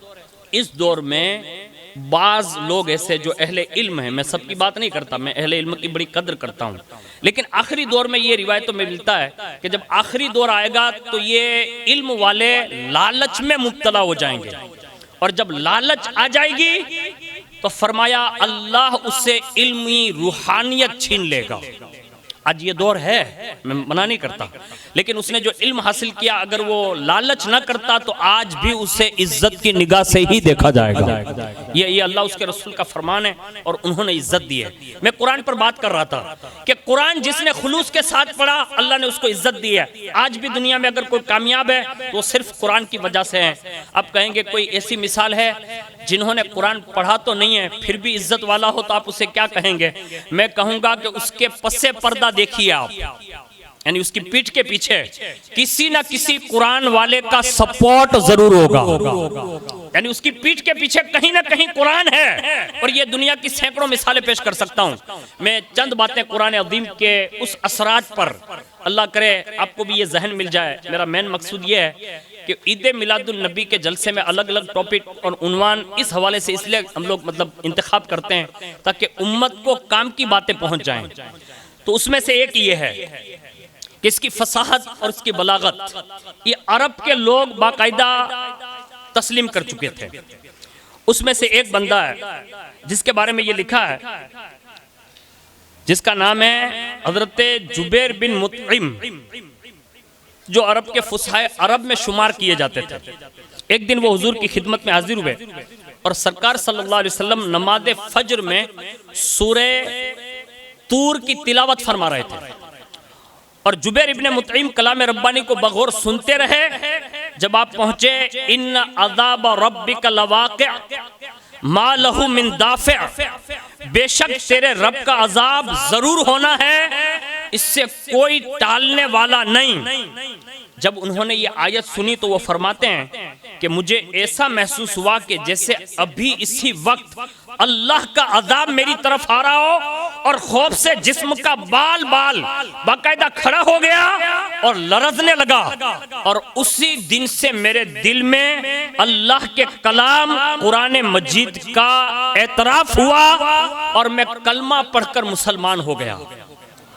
इस दौर में बाज लोग ऐसे जो अहले इल्म है, मैं सबकी बात नहीं करता, मैं अहले इल्म की बड़ी कदर करता हूँ, लेकिन आखिरी दौर में ये रिवायतों में मिलता है कि जब आखिरी दौर आएगा तो ये इल्म वाले लालच में मुब्तला हो जाएंगे, और जब लालच आ जाएगी तो फरमाया अल्लाह उससे इल्मी रूहानियत छीन लेगा। आज ये दौर है, मैं मना नहीं करता, लेकिन उसने जो इल्म हासिल किया अगर वो लालच ना करता तो आज भी उसे इज्जत की निगाह से ही देखा जाएगा। ये अल्लाह उसके रसूल का फरमान है और उन्होंने इज्जत दी है। मैं कुरान पर बात कर रहा था कि कुरान जिसने खुलूस के साथ पढ़ा अल्लाह ने उसको इज्जत दी है। आज भी दुनिया में अगर कोई कामयाब है तो सिर्फ कुरान की वजह से है। अब कहेंगे कोई ऐसी मिसाल है जिन्होंने कुरान पढ़ा तो नहीं है फिर भी इज्जत वाला हो तो आप उसे क्या कहेंगे? मैं कहूंगा कि उसके पस्से पर्दा देखिए आप, यानी उसकी पीठ के पीछे किसी ना किसी कुरान वाले का सपोर्ट जरूर होगा, यानी उसकी पीठ के पीछे कहीं ना कहीं कुरान है। और ये दुनिया की सैकड़ों मिसालें पेश कर सकता हूं। मैं चंद बातें कुरान अज़ीम के उस असरात पर, अल्लाह करे आपको भी ये जहन मिल जाए। मेरा मेन मकसूद ये है कि ईद मिलादुल नबी के जलसे में अलग अलग टॉपिक और उन्वान इस हवाले से इसलिए हम लोग मतलब इंतखाब करते हैं ताकि उम्मत को काम की बातें पहुंच जाएं। तो उसमें से एक ये है कि इसकी फसाहत और इसकी बलागत ये अरब के लोग बाकायदा तस्लीम कर चुके थे। उसमें से एक बंदा है जिसके बारे में ये लिखा है, जिसका नाम है हजरत जुबैर बिन मुतइम, जो अरब के फुसहाए अरब में शुमार किए जाते थे। एक दिन वो हुजूर की खिदमत में हाजिर हुए और सरकार सल्लल्लाहु अलैहि वसल्लम नमाज फज्र में सूरे तूर की तिलावत फरमा रहे थे और जुबैर इब्ने मुतइम कलाम रब्बानी को बगौर सुनते रहे। जब आप पहुंचे, इन्न अज़ाब रब्बिका लवाक़ि मा लहू मिन दाफ़ि, बेशक तेरे रब का अजाब जरूर होना है, इससे कोई टालने वाला नहीं। जब उन्होंने ये आयत सुनी तो वो फरमाते हैं कि मुझे ऐसा महसूस हुआ कि जैसे अभी इसी वक्त अल्लाह का अजाब मेरी तरफ आ रहा हो, और खौफ से जिस्म का बाल बाल बाकायदा खड़ा हो गया और लरजने लगा। और उसी दिन से मेरे दिल में अल्लाह के कलाम कुरान मजीद का एतराफ हुआ और मैं कलमा पढ़कर मुसलमान हो गया।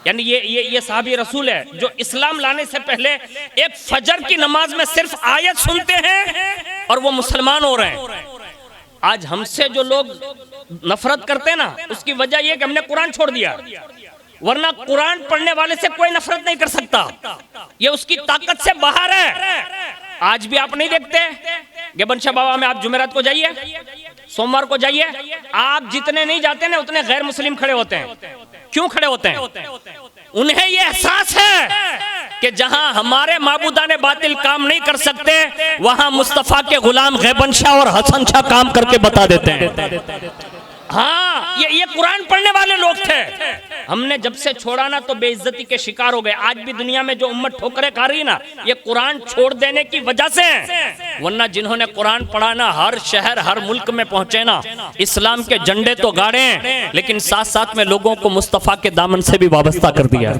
यानी ये साहबी रसूल है जो इस्लाम लाने से पहले एक फजर की नमाज में सिर्फ आयत सुनते हैं और वो मुसलमान हो रहे हैं। आज हमसे जो लोग नफरत करते हैं ना, उसकी वजह यह कि हमने कुरान छोड़ दिया, वरना कुरान पढ़ने वाले से कोई नफरत नहीं कर सकता, ये उसकी ताकत से बाहर है। आज भी आप नहीं देखते गेबन शाह बाबा में, आप जुमेरात को जाइए, सोमवार को जाइए, आप जितने नहीं जाते ना उतने गैर मुस्लिम खड़े होते हैं। क्यों खड़े होते हैं? उन्हें यह एहसास है कि जहां हमारे माबूदाने बातिल काम नहीं कर सकते, वहां मुस्तफा के गुलाम गैबन शाह और हसन शाह काम करके बता देते हैं। हाँ, ये कुरान पढ़ने वाले लोग थे। हमने जब से छोड़ा ना तो बेइज्जती के शिकार हो गए। आज भी दुनिया में जो उम्मत ठोकरें खा रही ना, ये कुरान छोड़ देने की वजह से है। वरना जिन्होंने कुरान पढ़ा ना, हर शहर हर मुल्क में पहुंचे ना, इस्लाम के झंडे तो गाड़े, लेकिन साथ साथ में लोगों को मुस्तफा के दामन से भी वाबस्ता कर दिया।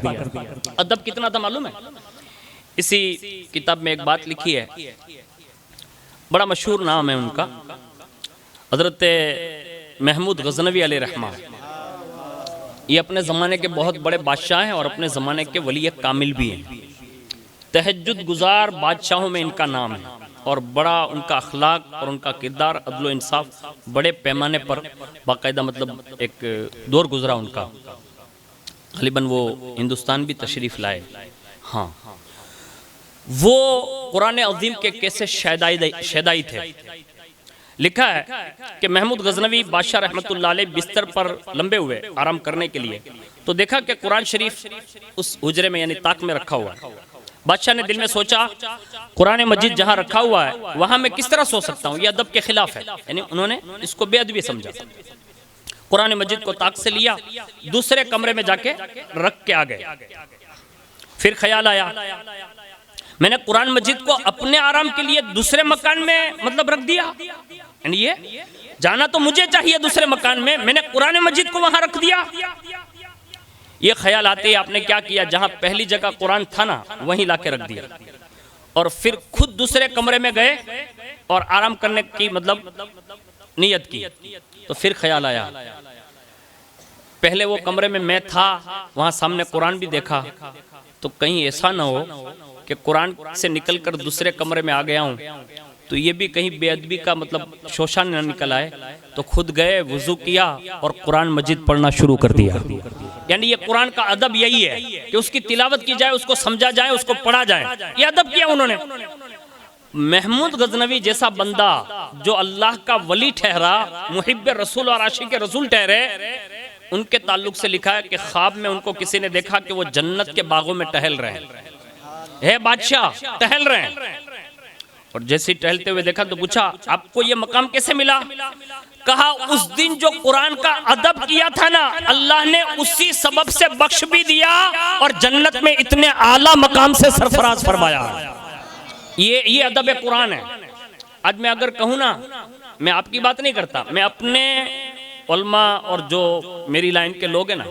अदब कितना था मालूम है? इसी किताब में एक बात लिखी है, बड़ा मशहूर नाम है उनका, हजरत महमूद गजनवी अलैहि रहमा। ये अपने ज़माने के बहुत बड़े बादशाह हैं और अपने ज़माने के वली कामिल भी हैं। तहज्जुद गुजार बादशाहों में इनका नाम है और बड़ा उनका अखलाक और उनका किरदार, अदल इंसाफ बड़े पैमाने पर बाकायदा मतलब एक दौर गुजरा उनका। गलीबन वो हिंदुस्तान भी तशरीफ़ लाए। हाँ, वो कुरान अज़ीम के कैसे शैदाई थे। लिखा है कि महमूद गजनवी बादशाह रहमतुल्लाह अलैह बिस्तर पर लंबे हुए आराम करने के लिए, तो देखा कि कुरान शरीफ उस हुजरे में यानी ताक में रखा हुआ है। बादशाह ने दिल में सोचा कुरान मजीद जहां रखा हुआ है वहां मैं किस तरह सो सकता हूं, यह अदब के खिलाफ है। यानी उन्होंने इसको बेअदबी समझा। कुरान मजीद को ताक से लिया, दूसरे कमरे में जाके रख के आ गए। फिर ख्याल आया मैंने कुरान मजीद को अपने आराम के लिए दूसरे मकान में मतलब रख दिया, यानी ये जाना तो मुझे चाहिए दूसरे मकान में, मैंने कुरान मजीद को वहां रख दिया। ये ख्याल आते ही आपने क्या किया, जहां पहली जगह कुरान था ना वहीं लाके रख दिया और फिर खुद दूसरे कमरे में गए और आराम करने की मतलब नियत की। तो फिर ख्याल आया पहले वो कमरे में मैं था, वहां सामने कुरान भी देखा, तो कहीं ऐसा ना हो कि कुरान से निकलकर दूसरे कमरे में आ गया हूं तो ये भी कहीं बेअदबी का मतलब शोषण न निकल आए। तो खुद गए, वुजू किया और कुरान मजीद पढ़ना शुरू कर दिया। यानी ये कुरान का अदब यही है कि उसकी तिलावत की जाए, उसको समझा जाए, उसको पढ़ा जाए। ये अदब किया उन्होंने। महमूद गजनवी जैसा बंदा जो अल्लाह का वली ठहरा, मुहिब्ब रसूल और आशिक रसूल ठहरे, उनके ताल्लुक से लिखा है कि ख्वाब में उनको किसी ने देखा कि वो जन्नत के बागों में टहल रहे हैं, बादशाह टहल रहे हैं। और जैसे ही टहलते हुए देखा तो पूछा आपको ये मकाम कैसे मिला? कहा उस दिन जो कुरान का अदब किया था ना, अल्लाह ने उसी सबब से बख्श भी दिया और जन्नत में इतने आला मकाम से सरफराज फरमाया। ये अदब कुरान है। आज मैं अगर कहूँ ना, मैं आपकी बात नहीं करता, मैं अपने उलमा और जो मेरी लाइन के लोग हैं ना,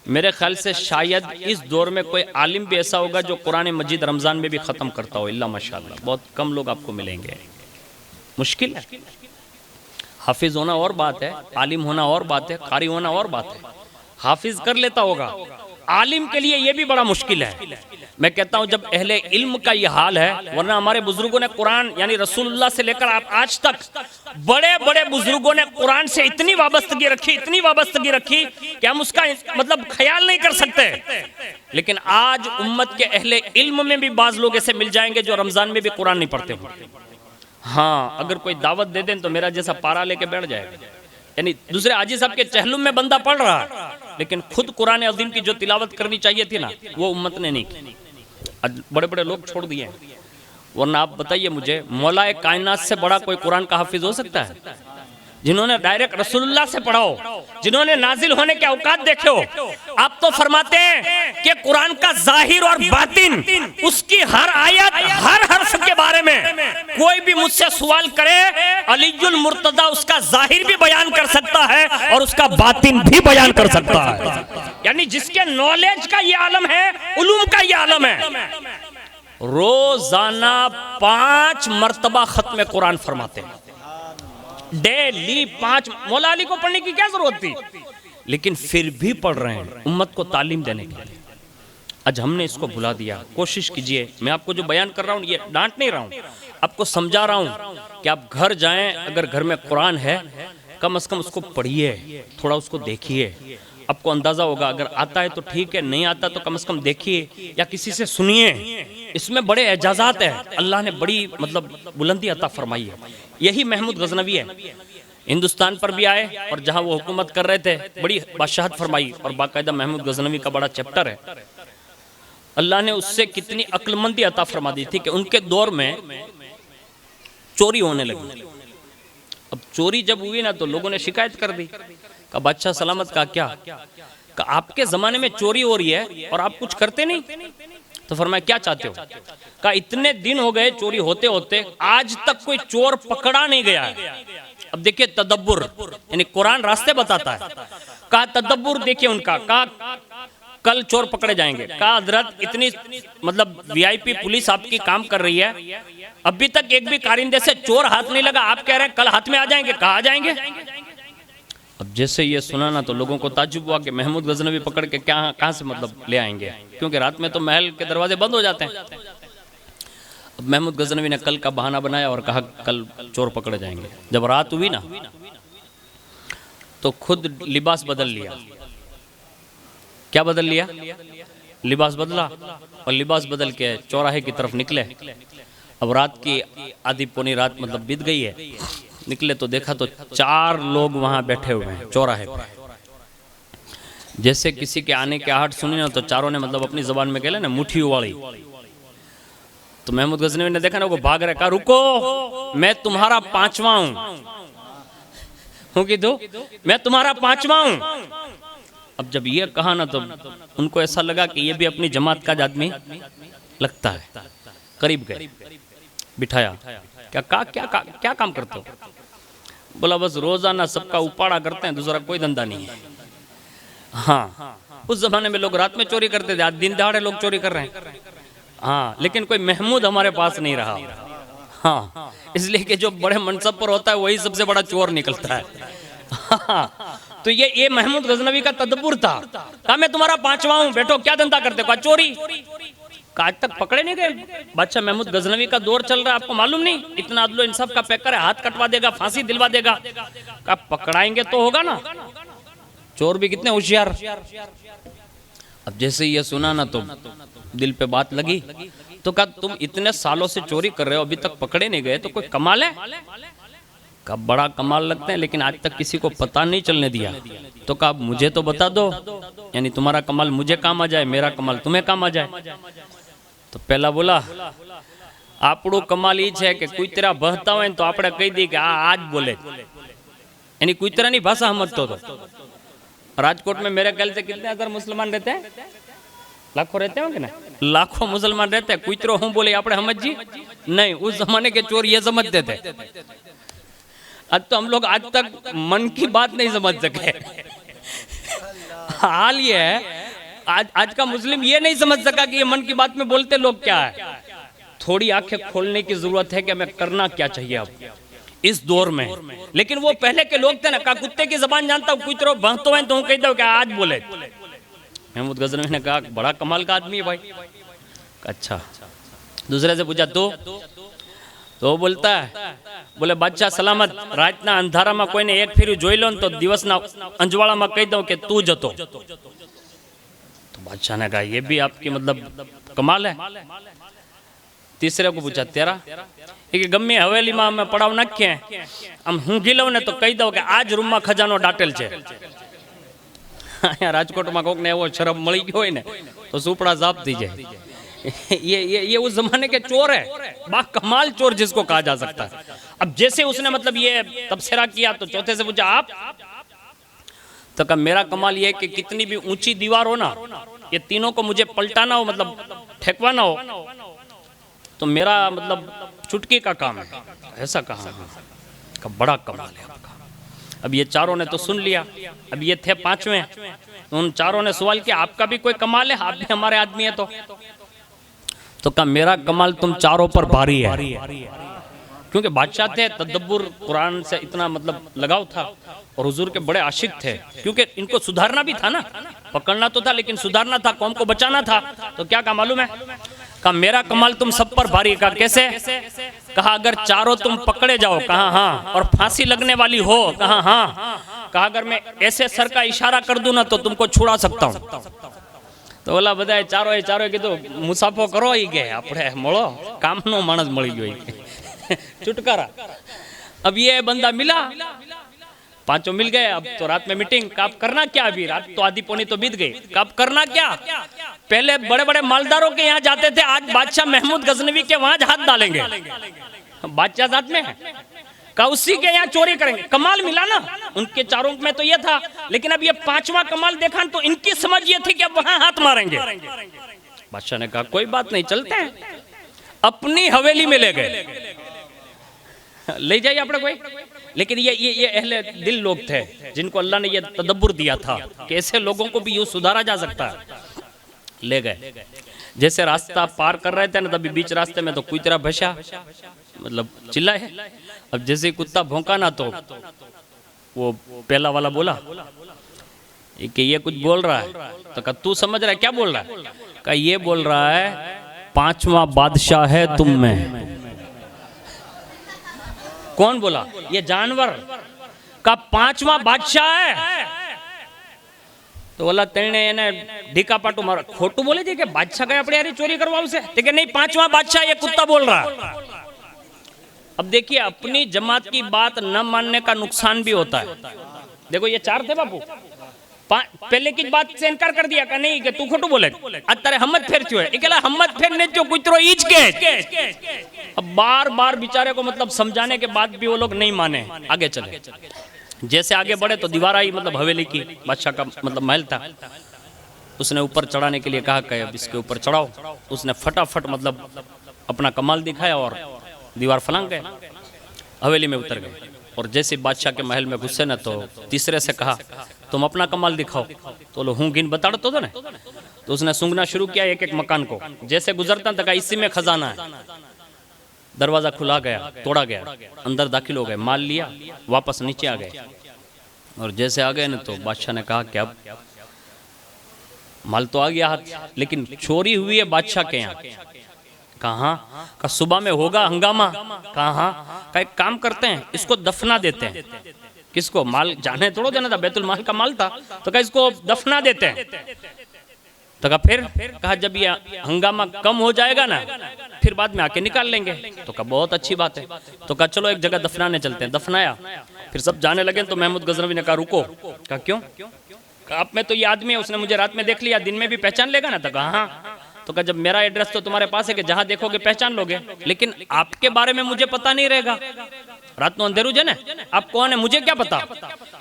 मेरे ख्याल से शायद इस दौर में कोई आलिम भी ऐसा होगा जो कुरान मजीद रमज़ान में भी ख़त्म करता हो, इल्ला माशाअल्लाह। बहुत कम लोग आपको मिलेंगे, मुश्किल है। हाफिज होना और बात है, आलिम होना और बात है, कारी होना और बात है। हाफिज कर लेता होगा, आलिम के लिए ये भी बड़ा मुश्किल है। मैं कहता हूँ जब अहले इल्म का ये हाल है, वरना हमारे बुजुर्गों ने कुरान यानी रसूलुल्लाह से लेकर आप आज तक बड़े बड़े बुजुर्गों ने कुरान से इतनी वाबस्तगी रखी, इतनी वाबस्तगी रखी कि हम उसका मतलब ख्याल नहीं कर सकते। लेकिन आज उम्मत के अहले इल्म में भी बाज लोग ऐसे मिल जाएंगे जो रमजान में भी कुरान नहीं पढ़ते हो। हाँ, अगर कोई दावत दे दें तो मेरा जैसा पारा लेके बैठ जाएगा। यानी दूसरे हाजी साहब के चहलुम में बंदा पढ़ रहा है, लेकिन खुद कुरान अज़ीम की जो तिलावत करनी चाहिए थी ना, वो उम्मत ने नहीं की। बड़े बड़े लोग छोड़ दिए। वरना आप बताइए मुझे, मौलाए कायनात से बड़ा कोई कुरान का हाफिज हो सकता है? जिन्होंने डायरेक्ट रसूलुल्लाह से पढ़ा हो, जिन्होंने नाजिल होने के औकात देखे हो। आप तो फरमाते हैं कि कुरान का जाहिर और बातिन, उसकी हर आयत, हर हर्फ के बारे में कोई भी मुझसे सवाल करे, अलीजुल मुर्तदा उसका जाहिर भी बयान कर सकता है और उसका बातिन भी बयान कर सकता है। यानी जिसके नॉलेज का ये आलम है, उलूम का ये आलम है। रोजाना 5 मर्तबा खत्म कुरान फरमाते हैं, डेली 5। मौला अली को पढ़ने की क्या जरूरत थी, लेकिन फिर भी पढ़ रहे हैं उम्मत को तालीम देने के लिए। आज हमने इसको भुला दिया। कोशिश कीजिए, मैं आपको जो बयान कर रहा हूँ ये डांट नहीं रहा हूँ, आपको समझा रहा हूँ कि आप घर जाएं, अगर घर में कुरान है कम से कम उसको पढ़िए, थोड़ा उसको देखिए, आपको अंदाजा होगा। अगर आता है तो ठीक है, नहीं आता तो कम से कम देखिए या किसी से सुनिए। इसमें बड़े एजाजात है, अल्लाह ने बड़ी मतलब बुलंदी अता फरमाई है। यही महमूद गजनवी है, हिंदुस्तान पर भी आए और जहां वो हुकूमत कर रहे थे बड़ी बादशाहत फरमाई। और बाकायदा महमूद गजनवी का बड़ा चैप्टर है। अल्लाह ने उससे कितनी अक्लमंदी अता फरमा दी थी कि उनके दौर में चोरी होने लगी। अब चोरी जब हुई ना तो लोगों ने शिकायत कर दी, कहा बादशाह सलामत का क्या, कहा आपके जमाने में चोरी हो रही है और आप कुछ करते नहीं। तो फरमाया क्या चाहते हो? कहा इतने दिन हो गए चोरी होते होते, आज तक कोई चोर पकड़ा नहीं गया है। अब देखिए तदब्बुर, यानी कुरान रास्ते बताता है। कहा तदब्बुर देखिए उनका, कहा कल चोर पकड़े जाएंगे। कहा हजरत इतनी मतलब वीआईपी पुलिस आपकी काम कर रही है, अभी तक एक भी कारिंदे से चोर हाथ नहीं लगा, आप कह रहे हैं कल हाथ में आ जाएंगे। कहा आ जाएंगे। अब जैसे ये सुना ना तो लोगों को ताज्जुब हुआ कि महमूद गजनवी पकड़ के क्या कहाँ से मतलब ले आएंगे, क्योंकि रात में तो महल के दरवाजे बंद हो जाते हैं। अब महमूद गजनवी ने कल का बहाना बनाया और कहा कल चोर पकड़े जाएंगे। जब रात हुई ना तो खुद लिबास बदल लिया। क्या बदल लिया? लिबास बदला और लिबास बदल के चौराहे की तरफ निकले। अब रात की आधी पौनी रात मतलब बीत गई है। निकले तो देखा तो 4 लोग वहां बैठे हुए हैं चौराहे पर। जैसे किसी के आने की आहट सुनी ना तो चारों ने मतलब अपनी जबान में कहले ना मुट्ठी उवाड़ी, तो महमूद गजनवी ने देखा ना वो भाग रहा, कहा रुको मैं तुम्हारा पांचवा हूं कि दो, मैं तुम्हारा पांचवा हूं। अब जब ये कहा ना तो उनको ऐसा लगा कि ये भी अपनी जमात का आदमी लगता है। करीब गए, बिठाया, क्या काम करते हो? बोला बस रोजाना सबका उपाड़ा करते हैं, दूसरा कोई धंधा नहीं है। हाँ, उस जमाने में लोग रात में चोरी करते थे, आज दिन दहाड़े लोग चोरी कर रहे हैं। हाँ, लेकिन कोई महमूद हमारे पास नहीं रहा। हाँ, इसलिए कि जो बड़े मनसब पर होता है वही सबसे बड़ा चोर निकलता है। हाँ, तो ये महमूद गजनवी का तदब्बुर था। कहा मैं तुम्हारा पांचवा हूं, बैठो क्या धंधा करते हो? कहा चोरी। आज तक पकड़े नहीं गए। बादशाह महमूद गजनवी का दौर चल रहा है, आपको मालूम नहीं? इतना अदलो इंसाफ का पैकर है, हाथ कटवा देगा, फांसी दिलवा देगा। कहा पकड़ाएंगे तो होगा ना, चोर भी कितने होशियार। अब जैसे ये सुना ना तो दिल पे बात लगी, तो कहा तुम इतने सालों से चोरी कर रहे हो, अभी तक पकड़े नहीं गए, तो कोई कमाल है? कहा बड़ा कमाल लगते हैं, लेकिन आज तक किसी को पता नहीं चलने दिया। तो कहा मुझे तो बता दो, यानी तुम्हारा कमाल मुझे काम आ जाए, मेरा कमाल तुम्हें काम आ जाए। तो पहला बोला આપણું કમાલ ઈ છે કે કુતરા બહતા હોય ને તો આપણે કહી દઈએ કે આ જ બોલે, यानी કુતરાની ભાષા સમજતો હતો। राजकोट में मेरे ख्याल से कितने हजार मुसलमान रहते हैं? लाखों रहते होंगे ना, लाखों मुसलमान रहते हैं। कुतरो हूं बोले आपने समझी नहीं, उस जमाने के चोर ये समझते थे। आज तो हम लोग आज तक मन की बात नहीं समझ सके। हाल ये है, आज का मुस्लिम ये नहीं समझ सका कि ये मन की बात में बोलते लोग क्या है। थोड़ी आंखें खोलने की जरूरत है कि हमें करना क्या चाहिए अब इस दौर में। लेकिन वो पहले के लोग थे ना, का कुत्ते की जबान जानता हूं, कुतरो भंगतो है तो कह दो कि आज बोले। महमूद गजनवी ने कहा बड़ा कमाल का आदमी है भाई। अच्छा, दूसरे से पूछा तो बोलता है, बोले बादशाह सलामत, रात ना अंधारा में कोई ने एक फेरी जोई लो तो दिवस ना अंजवाड़ा में कह दो कि तू जतो। तो बादशाह ने कहा ये भी आपकी मतलब कमाल है। तीसरे को पूछा तेरा, कि गम्मे हवेली में અમે પડાવ નાખીએ, આમ ઊંઘી લઉં ને તો કહી દઉં કે આજ રૂમમાં ખજાનો દાટેલ છે। અહીંયા રાજકોટમાં કોકને એવો શરમ મળી ગયો હોય ને તો સુપડા સાફ થઈ જાય। ये उस जमाने के चोर है, बा कमाल चोर जिसको कहा जा सकता है। अब जैसे उसने मतलब ये तबसरा किया तो चौथे से पूछा आप, तो कहा मेरा कमाल ये है कि कितनी भी ऊंची दीवार हो ना, ये तीनों को मुझे पलटाना हो, मतलब ठेकवाना हो, तो मेरा मतलब चुटकी का काम है। ऐसा कहा? का बड़ा कमाल है आपका। अब ये चारों ने तो सुन लिया, अब ये थे पांचवें, उन चारों ने सवाल किया आपका भी कोई कमाल है, आप भी हमारे आदमी है? तो कहा मेरा कमाल तुम चारों पर भारी है। क्योंकि बादशाह थे, तदब्बुर कुरान से इतना मतलब लगाव था और हुजूर के बड़े आशिक थे। क्योंकि इनको सुधारना भी था ना, पकड़ना तो था लेकिन सुधारना था, कौम को बचाना था। तो क्या कहा मालूम है? कहा मेरा कमाल तुम सब पर भारी। कहा कैसे? कहा अगर चारों तुम पकड़े जाओ, कहा हाँ, और फांसी लगने वाली हो, कहा हाँ, कहा अगर मैं ऐसे सर का इशारा कर दूं ना तो तुमको छुड़ा सकता हूं। तो बोला बधाए चारों कीधु मुसाफो करो ही गए आपणे मळो कामनो माणस मळी गयो छुटकारा। अब ये बंदा मिला, पांचों मिल गए। अब तो रात में मीटिंग, कब करना क्या? अभी रात तो आधी पौनी तो बीत गई, कब करना क्या? पहले बड़े बड़े मालदारों के यहाँ जाते थे, आज बादशाह महमूद गजनवी के वहां हाथ डालेंगे। बादशाह साथ में है, उसी के यहाँ चोरी करेंगे। कमाल मिला ना, उनके चारों में तो ये था, लेकिन अब ये पांचवा कमाल देखा तो इनकी समझ ये थी कि अब वहां हाथ मारेंगे। बादशाह ने कहा कोई बात नहीं, चलते हैं। अपनी हवेली में ले गए, ले जाइए अपने कोई। लेकिन ये अहले दिल लोग थे जिनको अल्लाह ने ये तदब्बुर दिया था कि ऐसे लोगों को भी यूं सुधारा जा सकता है। ले गए, जैसे रास्ता पार कर रहे थे ना, तभी बीच रास्ते में तो कुतरा भसा, मतलब चिल्लाए। अब जैसे कुत्ता भौंका ना तो वो पहला वाला बोला कि ये कुछ बोल रहा है। तो कहा तू समझ रहा है क्या बोल रहा है? कहा ये बोल रहा है पांचवा बादशाह है तुम में। कौन बोला? ये जानवर का पांचवा बादशाह है। तो बोला तेने એને ढीका पाटू मारा, खोटू बोले थे कि बादशाह गए अपने यारी चोरी करवाओ से, लेकिन नहीं, पांचवा बादशाह ये कुत्ता बोल रहा है। अब देखिए अपनी जमात की बात न मानने का नुकसान भी होता है। देखो ये चार थे बापू, पहले की बात से इनकार कर दिया का नहीं कि तू खोटू बोले आज तारे हमत फेर छो है एकला हमत फेर ने जो कुतरो ईच के अब बार बार बेचारे को मतलब समझाने के बाद भी वो लोग नहीं माने, आगे चले। जैसे आगे बढ़े तो दीवार आई, मतलब हवेली की, बादशाह का मतलब महल था। उसने ऊपर चढ़ाने के लिए कहा कि अब इसके ऊपर चढ़ाओ। उसने फटाफट मतलब अपना कमाल दिखाया और दीवार फलांग गए, हवेली में उतर गए। और जैसे बादशाह के महल में घुसे ना तो तीसरे से कहा तुम अपना कमाल दिखाओ। तो लो हूँ गिन बता तो ना। तो उसने सूंघना शुरू किया एक एक मकान को, जैसे गुजरता था इसी में खजाना है। दरवाजा खुला गया, तोड़ा गया, अंदर दाखिल हो गए, माल लिया, वापस नीचे आ गए। और जैसे आ गए ना तो बादशाह ने कहा कि अब माल तो आ गया हाथ, लेकिन चोरी हुई है बादशाह के यहाँ। कहाँ का सुबह में होगा हंगामा, कहाँ का एक काम करते हैं इसको दफना देते हैं। किसको? माल जाने थोड़ा देना था, बैतुल माल का माल था, तो कहा इसको दफना देते हैं। तो कहा फिर कहा जब ये हंगामा कम हो जाएगा ना फिर बाद में आके निकाल लेंगे। तो कहा बहुत अच्छी बात है। तो कहा चलो एक जगह दफनाने चलते हैं। दफनाया, फिर सब जाने लगे तो महमूद गजनवी ने कहा रुको। कहा क्यों? कहा आप में तो ये आदमी है, उसने मुझे रात में देख लिया, दिन में भी पहचान लेगा ना? तो कहा हाँ। तो कहा जब मेरा एड्रेस तो तुम्हारे पास है कि जहां देखोगे पहचान लोगे, लेकिन आपके बारे में मुझे पता नहीं रहेगा, रात में अंधेरू है ना, आप कौन है मुझे क्या पता,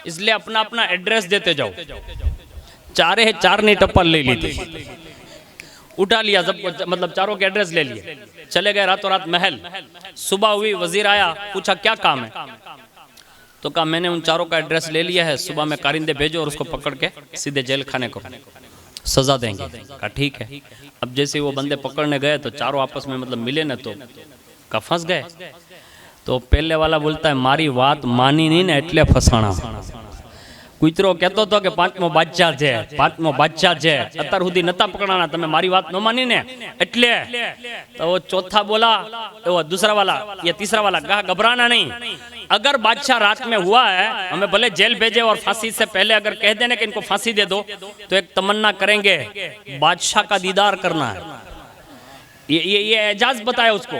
इसलिए अपना अपना एड्रेस देते जाओ। चारे चार ने टप्पल ले ली थी, उठा लिया सबको, मतलब चारों के एड्रेस ले लिए, चले गए रातों रात महल। सुबह हुई, वजीर आया, पूछा क्या काम है? तो कहा मैंने उन चारों का एड्रेस ले लिया है, सुबह में कारिंदे भेजो और उसको पकड़ के सीधे जेल खाने को सजा देंगे। कहा ठीक है। अब जैसे वो बंदे पकड़ने गए तो चारों आपस में मतलब मिले ना तो का फंस गए। तो पहले वाला बोलता है मारी बात मानी नहीं ना એટલે ફસાણા। કુતરો કહેતો હતો કે પાંચમો બાદશાહ છે, પાંચમો બાદશાહ છે, અત્યાર સુધી નતા પકડાણા, તમે મારી વાત ન માની ને એટલે। तो वो चौथा बोला, वो दूसरा वाला या तीसरा वाला कहा घबराना नहीं, अगर बादशाह रात में हुआ है हमें भले जेल भेजे और फांसी से पहले अगर कह देने कि इनको फांसी दे दो तो एक तमन्ना करेंगे, बादशाह का दीदार करना है। ये एजाज बताया उसको।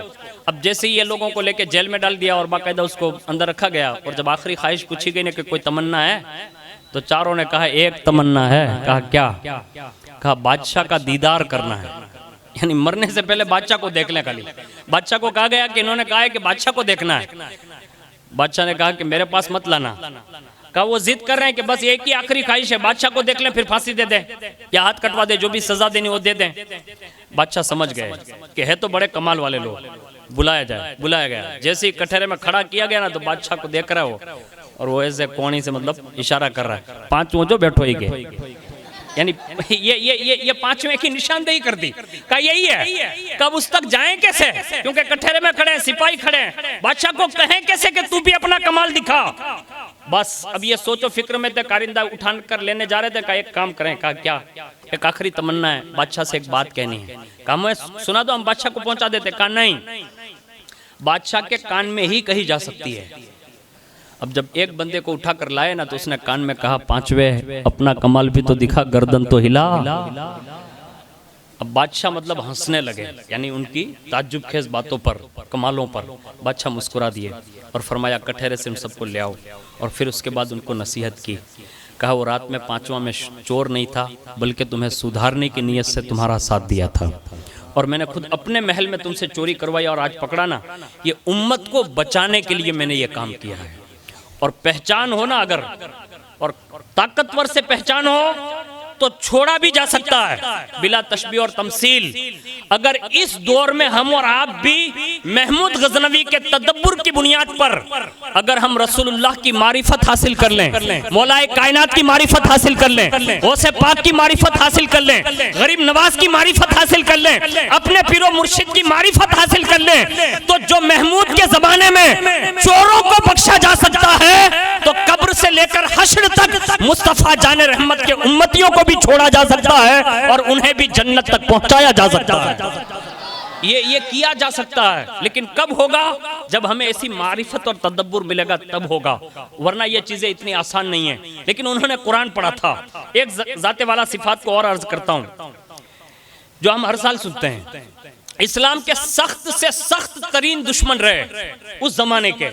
अब जैसे ये लोगों को लेके जेल में डाल दिया और बाकायदा उसको अंदर रखा गया, और जब आखिरी ख्वाहिश पूछी गई ना कि कोई तमन्ना है, तो चारों ने कहा एक तमन्ना है। कहा क्या? कहा बादशाह का दीदार करना है, यानी मरने से पहले बादशाह को देख लें। खाली बादशाह को कहा गया कि इन्होंने कहा है कि बादशाह को देखना है। बादशाह ने कहा कि मेरे पास मत लाना। कहा वो जिद कर रहे हैं कि बस एक ही आखिरी ख्वाहिश है, बादशाह को देख लें फिर फांसी दे दें या हाथ कटवा दे, जो भी सजा देनी वो दे दें। बादशाह समझ गए कि है तो बड़े कमाल वाले लोग, बुलाया जाए। बुलाया गया, जैसे ही कटहरे में खड़ा किया गया ना तो बादशाह को देख रहा हो और वो ऐसे कोणी से मतलब इशारा कर रहा है, पांचों जो बैठो ही गए, यानी ये पांचवें की निशानदेही कर दी। कहा यही है, कब उस तक जाएं कैसे, क्योंकि कटहरे में खड़े सिपाही खड़े, बादशाह को कहें कैसे कि तू भी अपना कमाल दिखा। बस अब ये सोचो फिक्र में थे, कारिंदा उठान कर लेने जा रहे थे। कहा एक काम करें। कहा क्या? एक आखिरी तमन्ना है, बादशाह से एक बात कहनी है। कहा मैं सुना दो, हम बादशाह को पहुंचा देते। कहा नहीं, बादशाह के कान में ही कही जा सकती है। अब जब एक बंदे को उठा कर लाए ना तो उसने कान में कहा पांचवे अपना कमाल भी तो दिखा, गर्दन तो हिला। अब बादशाह मतलब हंसने लगे, यानी उनकी ताज्जुब खेज बातों पर, कमालों पर बादशाह मुस्कुरा दिए और फरमाया कटहरे से उन सबको ले आओ। और फिर उसके बाद उनको नसीहत की। कहा वो रात में पांचवा में चोर नहीं था, बल्कि तुम्हें सुधारने की नीयत से तुम्हारा साथ दिया था, और मैंने खुद अपने महल में तुमसे चोरी करवाई और आज पकड़ा ना, ये उम्मत को बचाने के लिए मैंने ये काम किया है। और पहचान हो ना अगर, और ताकतवर से पहचान हो तो छोड़ा भी जा सकता है बिला तशबीह और तमसील। अगर इस दौर में हम और आप भी महमूद गजनवी के तदब्बुर की बुनियाद पर अगर हम रसूलुल्लाह की मारिफत हासिल कर लें, मौलाए कायनात की मारिफत हासिल कर लें, गौसे पाक की मारिफत हासिल कर लें, गरीब नवाज की मारिफत हासिल कर लें, अपने पीरो मुर्शिद की मारिफत हासिल कर लें, तो जो महमूद के जमाने में चोरों को बख्शा जा सकता है, तो कब्र से लेकर हश्र तक मुस्तफा जाने रहमत के उम्मतियों को भी छोड़ा जा सकता है और उन्हें भी जन्नत तक पहुंचाया जा सकता है। ये किया जा सकता है, लेकिन कब होगा? जब हमें ऐसी मारिफत और तदब्बुर मिलेगा तब होगा, वरना ये चीजें इतनी आसान नहीं है। लेकिन उन्होंने कुरान पढ़ा था। एक जाते वाला सिफात को और अर्ज करता हूं जो हम हर साल सुनते हैं। इस्लाम के सख्त से सख्त तरीन दुश्मन रहे उस जमाने के,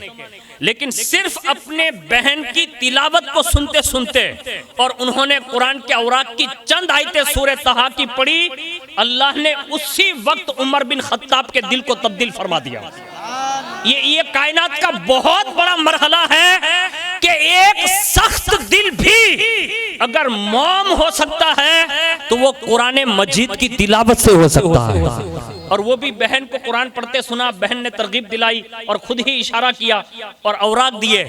लेकिन सिर्फ अपने बहन की तिलावत को सुनते सुनते और उन्होंने कुरान के औराक की चंद आयतें सूरह तहा की पढ़ी, अल्लाह ने उसी वक्त उमर बिन खत्ताब के दिल को तब्दील फरमा दिया। ये कायनात का बहुत बड़ा मरहला है कि एक सख्त दिल भी अगर मौम हो सकता है तो वो कुरान मजीद की तिलावत से हो सकता है। और वो भी बहन को कुरान पढ़ते सुना, बहन ने तरगीब दिलाई और खुद ही इशारा किया और औराक दिए,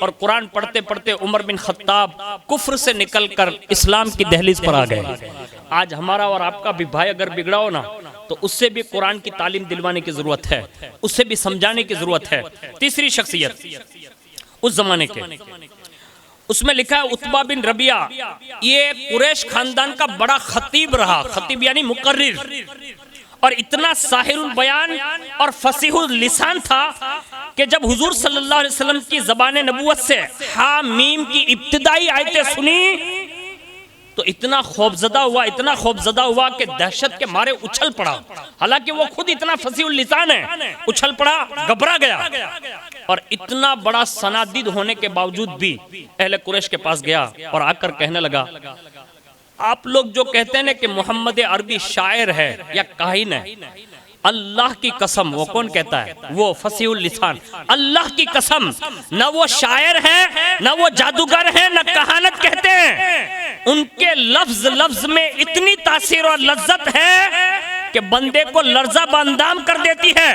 और कुरान पढ़ते पढ़ते उमर बिन खत्ताब कुफ्र से निकलकर इस्लाम की दहलीज पर आ गए। आज हमारा और आपका भी भाई अगर बिगड़ा हो ना, तो उससे भी कुरान की तालीम दिलवाने की जरूरत है, उससे भी समझाने की जरूरत है। तीसरी शख्सियत उस जमाने के, उसमें लिखा है उतबा बिन रबिया, ये कुरैश खानदान का बड़ा खतीब रहा। खतीब यानी मुकर्रिर, और इतना साहिरुल बयान और फसीहुल लिसान था कि जब हुजूर सल्लल्लाहु अलैहि वसल्लम की ज़बान नबुव्वत से हा मीम की इब्तिदाई आयतें सुनी तो इतना खौफजदा हुआ कि दहशत के मारे उछल पड़ा। हालांकि वो खुद इतना फसीहुल लिसान है, उछल पड़ा, घबरा गया, और इतना बड़ा सनादिद होने के बावजूद भी अहले कुरैश के पास गया और आकर कहने लगा, आप लोग जो कहते हैं ना कि मोहम्मद अरबी शायर है या काहिन है, अल्लाह की कसम, वो कौन कहता है? वो फसीहुल लिसान। अल्लाह की कसम, न वो शायर है, न वो जादूगर है, न कहानत कहते हैं। उनके लफ्ज लफ्ज में इतनी तासीर और लज्जत है कि बंदे को लर्जा बांदाम कर देती है,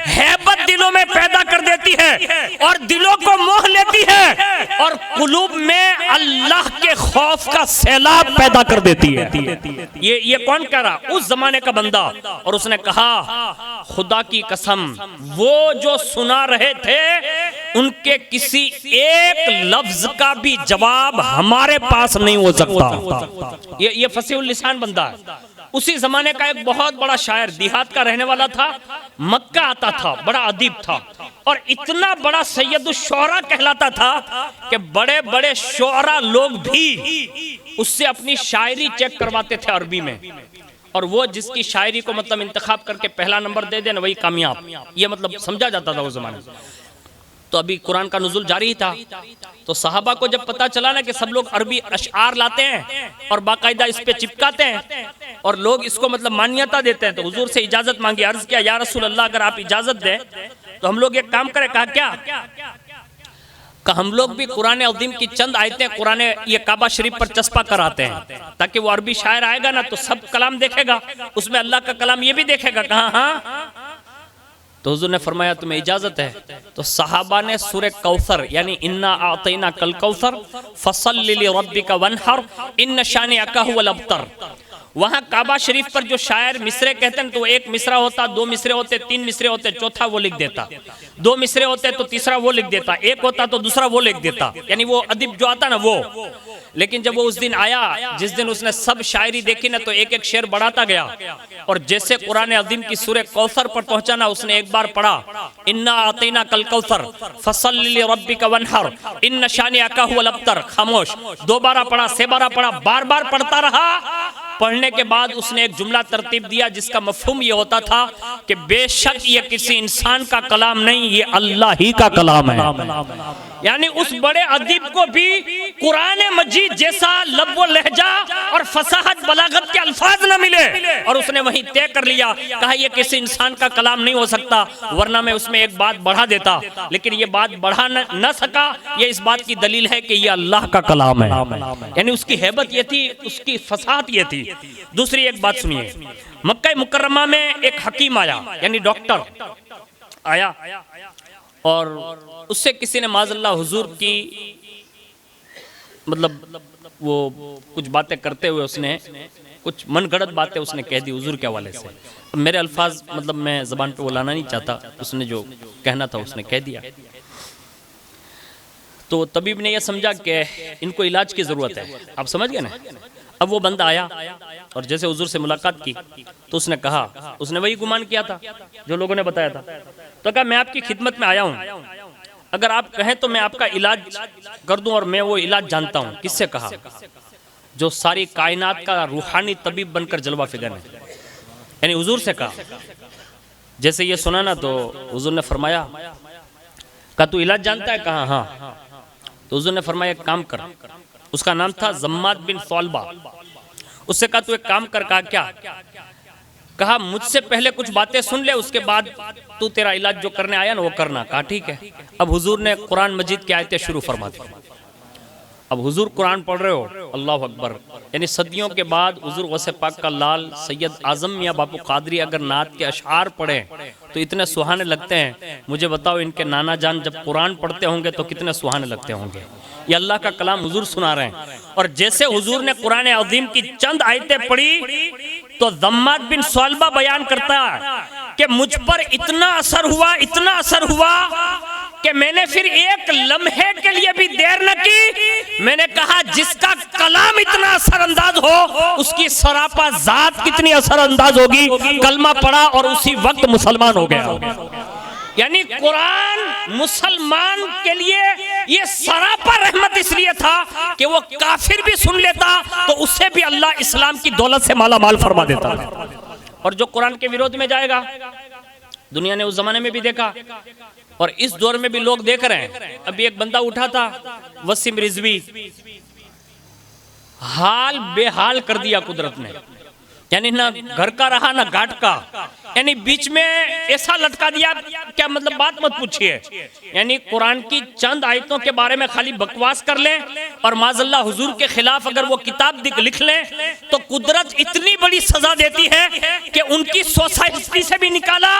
हैबत दिलों में पैदा कर देती है और दिलों को मोह लेती है और कुलूब में अल्लाह के खौफ का सैलाब पैदा कर देती है। ये कौन कह रहा? उस जमाने का बंदा। और उसने कहा, खुदा की कसम, वो जो सुना रहे थे उनके किसी एक लफ्ज का भी जवाब हमारे पास नहीं हो सकता। ये फसीहुल लिसान बंदा है। उसी जमाने का एक बहुत बड़ा शायर, देहात का रहने वाला था, मक्का आता था, बड़ा अदीब था और इतना बड़ा सैयदुश शोरा कहलाता था कि बड़े बड़े शोरा लोग भी उससे अपनी शायरी चेक करवाते थे अरबी में, और वो जिसकी शायरी को मतलब इंतखाब करके पहला नंबर दे देना वही कामयाब, ये मतलब समझा जाता था उस जमाने में। तो अभी कुरान का नुज़ुल जारी था, तो सहाबा को जब पता चला ना कि सब लोग अरबी अशआर लाते हैं और बाकायदा इस पे चिपकाते हैं और लोग इसको मतलब मान्यता देते हैं, तो हुजूर से इजाजत मांगी। अर्ज किया, या रसूल अल्लाह, अगर आप इजाजत दें तो हम लोग एक काम करें। कहा क्या हम लोग भी कुरान अज़ीम की चंद आयतें कुरान ये काबा शरीफ पर चस्पा कराते हैं, ताकि वो अरबी शायर आएगा ना तो सब कलाम देखेगा, उसमें अल्लाह का कलाम ये भी देखेगा। कहा हाँ। तो हुजूर ने फरमाया, तुम्हें इजाजत है? तो सहाबा ने सूरह कौसर यानी इन्ना आतैना कल कौसर फसल्लि लिरब्बिका वनहर इन्न शानिअका हुवल अब्तर, वहाँ काबा शरीफ पर जो शायर मिसरे कहते हैं, तो वो एक मिसरा होता, दो मिसरे होते, तीन मिसरे होते, चौथा वो लिख देता, दो मिसरे होते तो तीसरा वो लिख देता, एक होता तो दूसरा वो लिख देता, यानी वो अदीब जो आता ना वो। लेकिन जब वो उस दिन आया जिस दिन उसने सब शायरी देखी ना, तो एक एक शेर बढ़ाता गया, और जैसे कुरान अज़ीम की सूरह कौसर पर पहुंचा ना, उसने एक बार पढ़ा, इन्ना आतैना कल कौसर फसल्लि लिरब्बिका वनहर इन्न शानिअका हुवल अब्तर, खामोश। दोबारा पढ़ा, से बारा पढ़ा, बार बार पढ़ता रहा। पढ़ने के बाद उसने एक जुमला तरतीब दिया जिसका मफहूम ये होता था कि बेशक ये किसी इंसान का कलाम नहीं, ये अल्लाह ही का कलाम है। यानी उस बड़े अदीब को भी कुरान मजीद जैसा लब्बो लहजा और फसाहत बलागत के अल्फाज न मिले, और उसने वहीं तय कर लिया, कहा ये किसी इंसान का कलाम नहीं हो सकता, वरना मैं उसमें एक बात बढ़ा देता, लेकिन ये बात बढ़ा न सका। ये इस बात की दलील है कि ये अल्लाह का कलाम है। यानी उसकी हैबत ये थी, उसकी फसाहत ये थी। दूसरी एक बात सुनिए, मक्का मुकर्रमा में एक हकीम आया, यानी डॉक्टर आया, और उससे किसी ने माज़अल्लाह हुजूर की मतलब वो कुछ बातें करते हुए उसने कुछ मनगढ़ंत बातें उसने कह दी हुजूर के हवाले से। मेरे अल्फाज मतलब मैं ज़बान पे वो लाना नहीं चाहता, उसने जो कहना था उसने कह दिया। तो तबीब ने यह समझा कि इनको इलाज की ज़रूरत है, आप समझ गए ना। अब वो बंदा आया और जैसे हुजूर से मुलाकात की तो उसने कहा, उसने वही गुमान किया था जो लोगों ने बताया था, तो कहा मैं आपकी खिदमत में आया हूँ, अगर आप कहें तो मैं आपका इलाज कर दूं, और मैं वो इलाज जानता हूँ। किससे कहा? जो सारी कायनात का रूहानी तबीब बनकर जलवा फिगर है, यानी हुजूर से कहा। जैसे ये सुना ना तो हुजूर ने फरमाया, कहा तू इलाज जानता है? कहा हाँ। तो हुजूर ने फरमाया एक काम कर, उसका नाम था जम्माद बिन सौलबा। उससे कहा तू एक काम कर। कहा क्या? कहा मुझसे पहले कुछ बातें सुन ले, उसके बाद तू तेरा इलाज जो करने आया ना वो करना। कहा ठीक है। अब हुजूर ने कुरान मजीद की आयतें शुरू फरमा दी। अब हुजूर कुरान पढ़ रहे हो, अल्लाह अकबर, यानी सदियों के बाद हुजूर गौसे पाक का लाल सैयद आजम मियां बापू कादरी अगर नात के अशआर पढ़े तो इतने सुहाने लगते हैं। मुझे बताओ इनके नाना जान जब कुरान पढ़ते होंगे तो कितने सुहाने लगते होंगे। ये अल्लाह का कलाम हुजूर सुना रहे हैं। और जैसे हुजूर ने कुरान अज़ीम की चंद आयतें पढ़ी तो जम्माद बिन सौलबा बयान करता है कि मुझ पर इतना असर हुआ, इतना असर हुआ कि मैंने फिर एक लम्हे के लिए भी देर न की। मैंने कहा जिसका कलाम इतना असरअंदाज हो उसकी सरापा जात कितनी असरअंदाज होगी। कलमा पढ़ा और उसी वक्त मुसलमान हो गया। यानी कुरान मुसलमान के लिए ये सरापा रहमत इसलिए था कि वो काफिर भी सुन लेता तो उससे भी अल्लाह इस्लाम की दौलत से माला माल फरमा देता था। और जो कुरान के विरोध में जाएगा, दुनिया ने उस जमाने में भी देखा और इस दौर में भी लोग देख रहे हैं। अभी एक बंदा उठा था वसीम रिजवी, हाल बेहाल कर दिया कुदरत ने, यानी ना घर का रहा ना घाट का, यानी बीच में ऐसा लटका दिया, क्या मतलब बात मत पूछिए। यानी कुरान की चंद आयतों के बारे में खाली बकवास कर लें और माज़अल्लाह हुजूर के खिलाफ अगर वो किताब लिख लें तो कुदरत इतनी बड़ी सजा देती है कि उनकी सोसाइटी से भी निकाला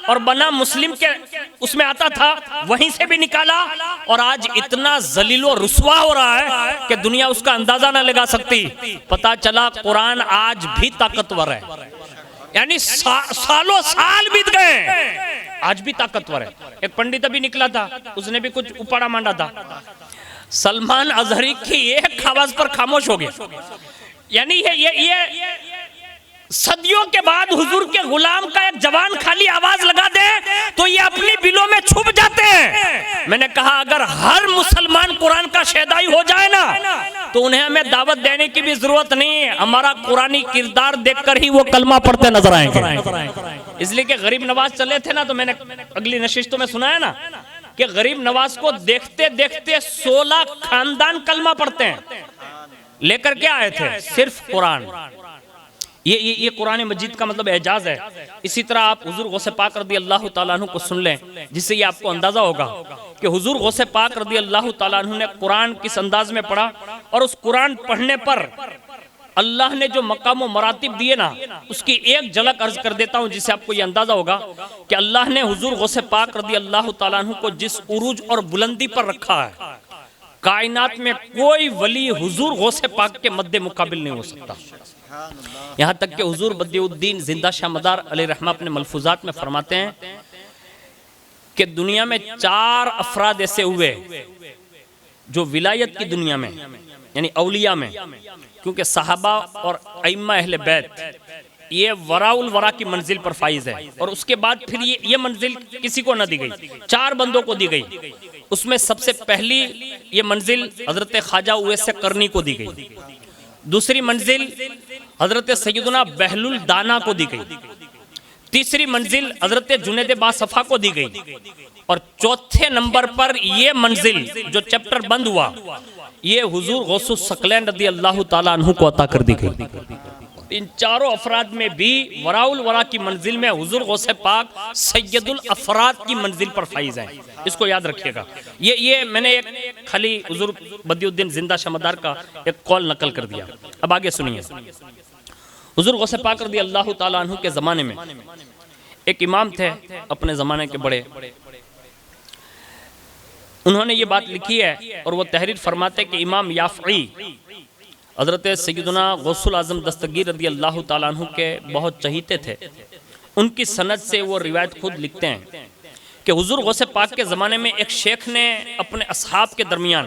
और बना मुस्लिम के उसमें आता था वहीं से भी निकाला। और आज इतना जलीलो रुसवा हो रहा है कि दुनिया उसका अंदाजा ना लगा सकती। पता चला कुरान आज भी ताकतवर है, यानी सालों साल बीत गए आज भी ताकतवर है। एक पंडित अभी निकला था, उसने भी कुछ उपाड़ा मांडा था, सलमान अजहरी की एक आवाज पर खामोश हो गया। यानी ये सदियों के बाद हुजूर के गुलाम का एक जवान खाली आवाज लगा दे तो ये अपनी बिलों में छुप जाते हैं। मैंने कहा अगर हर मुसलमान कुरान का शहदाई हो जाए ना तो उन्हें हमें दावत देने की भी जरूरत नहीं, हमारा कुरानी किरदार देखकर ही वो कलमा पढ़ते नजर आएंगे। इसलिए कि गरीब नवाज चले थे ना, तो मैंने अगली नशिस्तों में सुनाया ना कि गरीब नवाज को देखते देखते 16 खानदान कलमा पढ़ते हैं। लेकर के आए थे सिर्फ कुरान। ये कुरान मजीद का मतलब एजाज है। इसी तरह आप हुजूर गौसे पाक रज़ी अल्लाह ताला अन्हु को सुन लें, जिससे ये आपको अंदाजा होगा कि हुजूर गौसे पाक रज़ी अल्लाह ताला अन्हु ने कुरान किस अंदाज में पढ़ा। और उस कुरान पढ़ने पर अल्लाह ने जो मकाम व मरातिब दिए ना, उसकी एक झलक अर्ज कर देता हूँ जिससे आपको ये अंदाजा होगा कि अल्लाह ने हुजूर गौसे पाक रज़ी अल्लाह ताला अन्हु को जिस उरूज और बुलंदी पर रखा है, कायनात में कोई वली हुजूर गौसे पाक के मद्दे मुकाबिल नहीं हो सकता। यहाँ तक कि हुजूर बदिउद्दीन जिंदा शामदार अलैहि रहमा अपने मलफूजात में फरमाते हैं कि दुनिया में 4 अफराद ऐसे हुए जो विलायत की दुनिया में यानी औलिया में, क्योंकि सहाबा और अइम्मा अहले बैत ये वराउल वरा की मंजिल पर फाइज है। और उसके बाद फिर ये मंजिल किसी को न दी गई, 4 बंदों को दी गई। उसमें सबसे पहली ये मंजिल हजरत ख्वाजा उवैस करनी को दी गई, दूसरी मंजिल हजरत सैयदना बहलुल दाना को दी गई, तीसरी मंजिल हजरत जुनैद बासफा को दी गई और चौथे नंबर पर ये मंजिल जो चैप्टर बंद हुआ ये हुजूर गौसुस सकलैन रज़ी अल्लाह ताला अन्हु को अता कर दी गई। इन चारों अफराद में भी वराउल वरा की मंजिल में हुजूर गौसे पाक सैयदुल अफराद की मंजिल पर फाइज है। इसको याद रखिएगा। ये मैंने एक खाली हुजूर बदिउद्दीन जिंदा शामदार का एक कॉल नकल कर दिया। अब आगे सुनिए। हुजूर गौसे पाक रज़ी अल्लाह ताला अन्हु के ज़माने में एक इमाम थे, अपने ज़माने के बड़े, उन्होंने ये बात लिखी है और वो तहरीर फरमाते कि इमाम याफ़ई हज़रत सैयदना गौसुल आज़म दस्तगीर रज़ी अल्लाह ताला अन्हु के बहुत चहीते थे। उनकी सनद से वो रिवायत खुद लिखते हैं कि हुजूर गौसे पाक के ज़माने में एक शेख ने अपने असहाब के दरमियान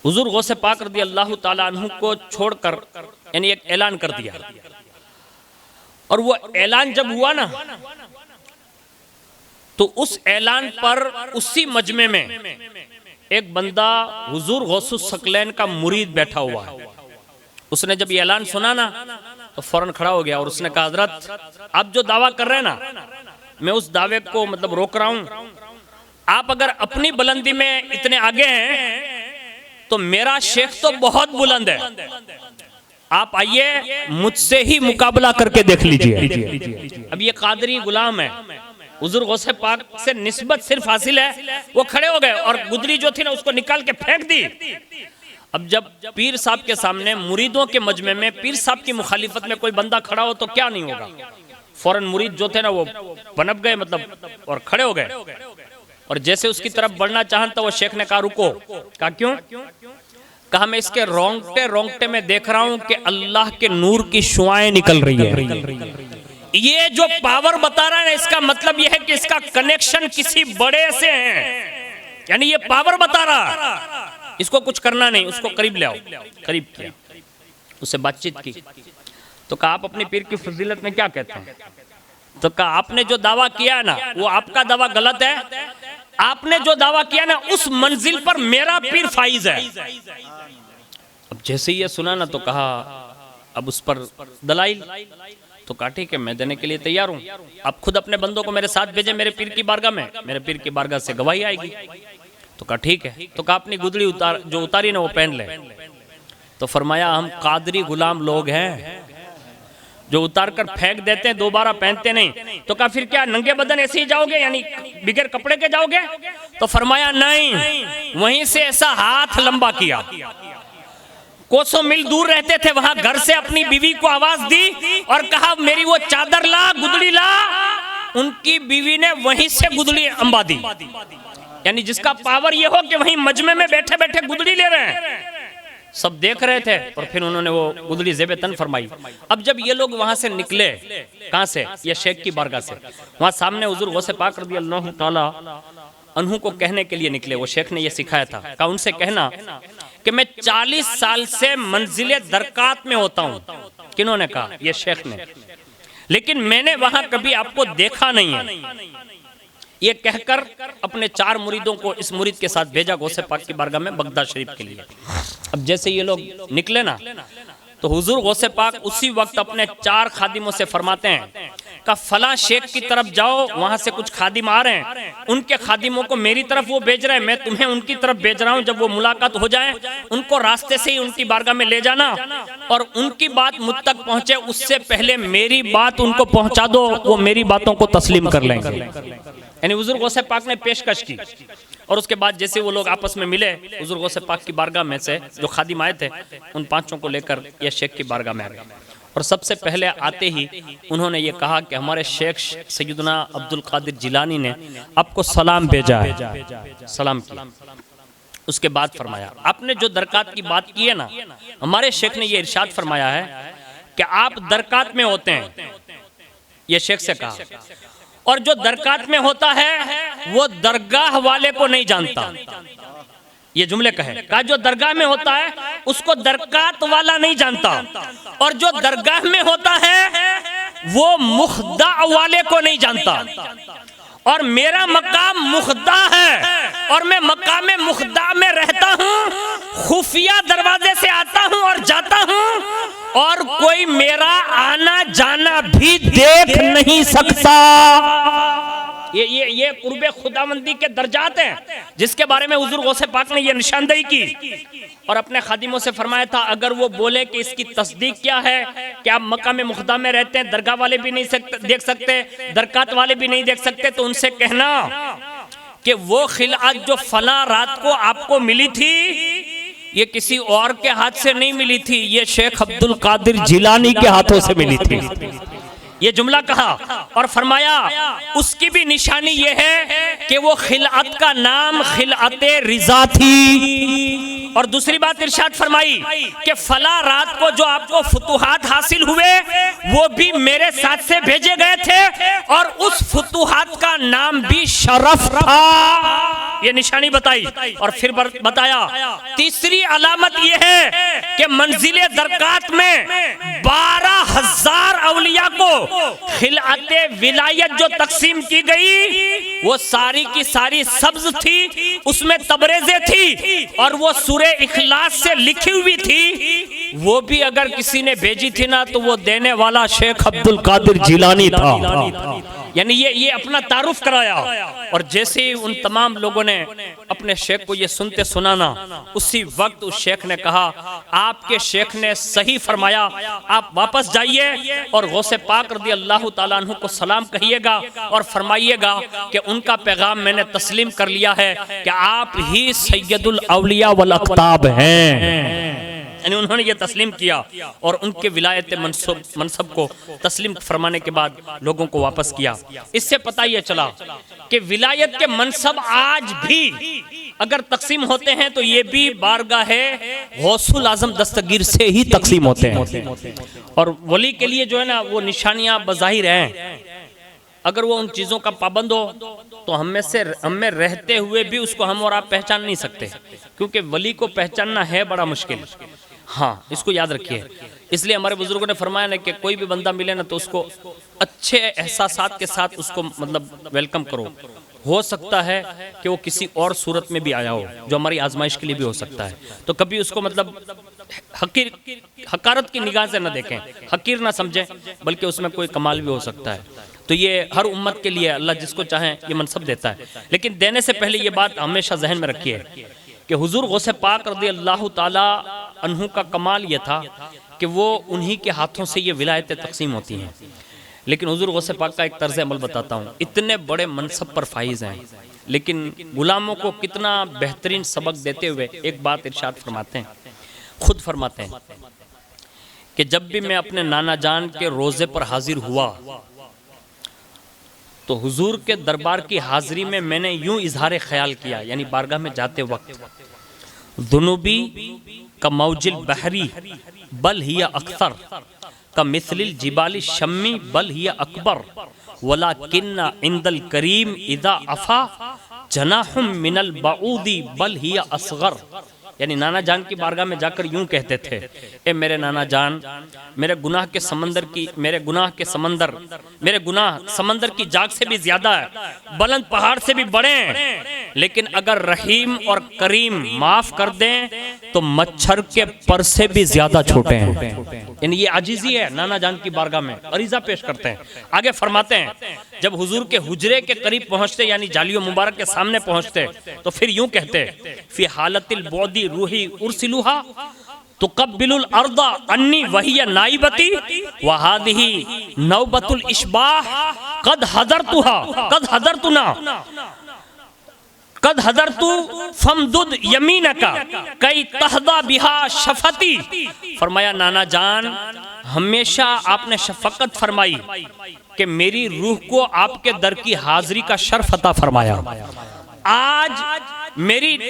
हुजूर गौसे पाक रज़ी अल्लाह ताला अन्हु को छोड़कर यानी एक ऐलान कर दिया। और वो ऐलान जब हुआ ना तो उस ऐलान पर उसी मजमे में एक बंदा हुजूर गौसुस सकलैन का मुरीद बैठा हुआ है। उसने जब ये ऐलान सुना ना तो फौरन खड़ा हो गया और उसने कहा हजरत आप जो दावा कर रहे हैं ना, मैं उस दावे को मतलब रोक रहा हूं। आप अगर अपनी बुलंदी में इतने आगे हैं तो मेरा शेख तो बहुत बुलंद है, आप आइए मुझसे ही मुकाबला करके देख लीजिए। अब ये कादरी गुलाम है, हुजूर गौसे पाक से निस्बत सिर्फ हासिल है, वो खड़े हो गए और गुदड़ी जो थी ना उसको निकाल के फेंक दी। अब जब पीर साहब के सामने मुरीदों के मजमे में पीर साहब की मुखालिफत में कोई बंदा खड़ा हो तो क्या नहीं होगा। फौरन मुरीद जो थे ना वो पनप गए मतलब और खड़े हो गए, और जैसे उसकी तरफ बढ़ना चाहा तो वो शेख ने कहा रुको। कहा क्यों? कहा मैं इसके रोंगटे रोंगटे में देख रहा हूं कि अल्लाह के नूर की शुआएं निकल रही है। ये जो पावर बता रहा है इसका मतलब यह है कि इसका कनेक्शन किसी बड़े से है, यानी ये पावर बता रहा। इसको कुछ करना नहीं, उसको करीब ले आओ। करीब किया, उससे बातचीत की तो कहा आप अपनी पीर की फजीलत में क्या कहते हैं? तो कहा आपने जो दावा किया ना वो आपका दावा गलत है, आपने जो दावा किया ना उस मंजिल पर मेरा पीर फाइज है। अब जैसे ही ये सुना ना तो कहा अब उस पर दलाइल। तो कहा ठीक है मैं देने के लिए तैयार हूं, आप खुद अपने बंदों को मेरे साथ भेजे मेरे पीर की बारगाह में, मेरे पीर की बारगाह से गवाही आएगी। तो कहा ठीक है। तो कहा अपनी गुदड़ी जो उतारी ना वो पहन ले। तो फरमाया हम कादरी गुलाम लोग हैं जो उतार कर फेंक देते हैं, दोबारा पहनते नहीं। तो कहा फिर क्या नंगे बदन ऐसे ही जाओगे, यानी बिगैर कपड़े के जाओगे? तो फरमाया नहीं। वहीं से ऐसा हाथ लंबा किया, कोसों मील दूर रहते थे वहां, घर से अपनी बीवी को आवाज दी और कहा मेरी वो चादर ला, गुदड़ी ला। उनकी बीवी ने वहीं से गुदड़ी अंबा दी, यानी जिसका पावर ये हो कि वहीं मजमे में बैठे बैठे गुदड़ी ले रहे हैं। सब देख रहे थे और फिर उन्होंने वो गुदड़ी ज़ेबे तन फरमाई। अब जब ये लोग वहां से निकले, कहां से? ये शेख की बारगाह से। वहां सामने हुजूर गौसे पाक रज़ी अल्लाह ताला अन्हु को कहने के लिए निकले। वो शेख ने ये सिखाया था, कहा उनसे कहना कि मैं 40 साल से मंजिले दरकात में होता हूं। किन्होंने कहा? ये शेख ने। लेकिन मैंने वहां कभी आपको देखा नहीं है। ये कहकर अपने 4 मुरीदों को इस मुरीद के साथ भेजा गौसे पाक की बारगाह में बगदाद शरीफ के लिए। अब जैसे ये लोग निकले ना तो हुजूर गौसे पाक उसी वक्त अपने 4 खादिमों से फरमाते हैं का फला शेख की तरफ जाओ, वहां से कुछ खादिम आ रहे हैं, उनके खादिमों को मेरी तरफ वो भेज रहे हैं, मैं तुम्हें उनकी तरफ भेज रहा हूं। जब वो मुलाकात हो जाए उनको रास्ते से ही उनकी बारगाह में ले जाना और उनकी बात मुझ तक पहुंचे उससे पहले मेरी बात उनको पहुंचा दो, वो मेरी बातों को तस्लीम कर लेंगे। यानी हुजूर गौसे पाक ने पेशकश की। और उसके बाद जैसे वो लोग आपस में मिले, हुजूर गौसे पाक की बारगाह में से जो खादिम आए थे उन 5 को लेकर ये शेख की बारगाह में आ गए। और सबसे पहले आते ही उन्होंने ये कहा कि हमारे शेख सैयदना अब्दुल कादिर जिलानी ने आपको सलाम भेजा है। सलाम किया। उसके बाद फरमाया आपने जो दरकात की बात की है ना, हमारे शेख ने ये इरशाद फरमाया है कि आप दरकात में होते हैं। ये शेख से कहा, और जो दरकात में होता है वो दरगाह वाले को नहीं जानता। ये जुमले कहा जो दरगाह में होता है उसको दरकात वाला नहीं जानता, और जो दरगाह में होता है वो मुख्दा वाले को नहीं जानता। और मेरा मकाम मुख्दा है और मैं मकाम मुख्दा में रहता हूँ, खुफिया दरवाजे से आता हूँ और जाता हूँ और कोई मेरा आना जाना भी देख नहीं सकता। ये कुर्बे खुदावंदी के दर्जात हैं जिसके बारे में हुजूर गौसे पाक ने ये निशानदेही की और अपने खादिमों से फरमाया था अगर वो बोले कि इसकी तस्दीक क्या है कि आप मक्का में मुख्दा में रहते हैं, दरगाह वाले भी नहीं देख सकते, दरकात वाले भी नहीं देख सकते, तो उनसे कहना कि वो खिलात जो फला रात को आपको मिली थी ये किसी और के हाथ से नहीं मिली थी, ये शेख अब्दुल कादिर जिलानी के हाथों से मिली थी। ये जुमला कहा और फरमाया उसकी भी निशानी ये है कि वो खिलात का नाम खिलाते रिजा थी। और दूसरी बात इरशाद फरमाई कि फला रात को जो आपको फुतुहात हासिल हुए वो भी मेरे साथ से भेजे गए थे और उस फुतुहात का नाम भी शरफ था। ये निशानी बताई और फिर बताया तीसरी अलामत ये है कि मंजिले दरकात में 12,000 औलिया को खिलाते विलायत जो तकसीम की गई वो सारी की सारी सब्ज थी, उसमें तबरेज़ें थी और वो सूरे इखलास से लिखी हुई थी। वो भी अगर किसी ने भेजी थी ना तो वो देने वाला शेख अब्दुल कादिर जिलानी था। यानी ये अपना तारुफ कराया। और जैसे ही उन तमाम लोगों ने अपने शेख को ये सुनते सुनाना, उसी वक्त उस शेख ने कहा आपके शेख ने सही फरमाया, आप वापस जाइए और गौसे पाक रज़ी अल्लाह ताला अन्हु को सलाम कहिएगा और फरमाइएगा कि उनका पैगाम मैंने तस्लीम कर लिया है कि आप ही सैयदुल औलिया वल अक़ताब हैं। यानी उन्होंने ये तस्लीम किया और उनके विलायत मनसब को तस्लीम फरमाने के बाद लोगों को वापस किया। इससे पता ये चला कि विलायत के मनसब आज भी अगर तकसीम होते हैं तो ये भी बारगाहे गौसुल आजम दस्तगीर से ही तकसीम होते हैं। और वली के लिए जो है ना वो निशानियां बज़ाहिर हैं, अगर वो उन चीज़ों का पाबंद हो तो हमें रहते हुए भी उसको हम और आप पहचान नहीं सकते, क्योंकि वली को पहचानना है बड़ा मुश्किल। हाँ, इसको याद रखिए। इसलिए हमारे बुजुर्गों ने फरमाया ना कि कोई भी बंदा मिले ना तो उसको अच्छे एहसासात के साथ उसको मतलब वेलकम करो। हो सकता है कि वो किसी और सूरत में भी आया हो जो हमारी आजमाइश के लिए भी हो सकता है, तो कभी उसको मतलब हकारत की निगाह से न देखें, हकीर ना समझें, बल्कि उसमें कोई कमाल भी हो सकता है। तो ये हर उम्मत के लिए अल्लाह जिसको चाहे ये मनसब देता है। लेकिन देने से पहले ये बात हमेशा जहन में रखिए कि हुजूर गौसे पाक रज़ी अल्लाह ताला अन्हु का कमाल ये था कि वो उन्हीं के हाथों से ये विलायतें तकसीम होती हैं। लेकिन हुजूर गौसे पाक का एक तर्ज अमल बताता हूँ। इतने बड़े मनसब पर फाइज हैं, लेकिन गुलामों को कितना बेहतरीन सबक देते हुए एक बात इरशाद फरमाते हैं, खुद फरमाते हैं कि जब भी मैं अपने नाना जान के रोज़े पर हाजिर हुआ तो हुजूर के दरबार की हाजिरी में मैंने यूं इजहार ख्याल किया, यानी बारगाह में जाते वक्त, दुनूबी का मौजिल बहरी बल हिया अक्सर का मिसलिल जिबाली शम्मी बल हिया अकबर वला किन्ना इंदल करीम इदा अफा जनाहुम मिनल बाऊदी बल हिया असगर। यानी नाना जान की बारगाह में जाकर यूं कहते थे, ए मेरे नाना जान, मेरे गुनाह समंदर की जाग से भी ज्यादा है, बुलंद पहाड़ से भी बड़े हैं, लेकिन अगर रहीम और करीम माफ कर दें तो मच्छर के पर से भी ज्यादा छोटे हैं। यानी ये आजिज़ी है नाना जान की बारगाह में, अरीजा पेश करते हैं। आगे फरमाते हैं, जब हुजूर के हुजरे के करीब पहुंचते यानी जालियो मुबारक के सामने पहुंचते तो फिर यूं कहते, फी हालतिल बौदी रूही उर्सिलुहा तुकब्बिलुल अर्दा अन्नी वहिया नाइबती वहादिही नौबतुल इशबाह कद हदरतु फमदुद यमीनका कई तहदा बिहा शफती। फरमाया नाना जान, हमेशा आपने शफकत फरमाई कि मेरी रूह को आपके दर की हाजिरी का शर्फ अता फरमाया। आज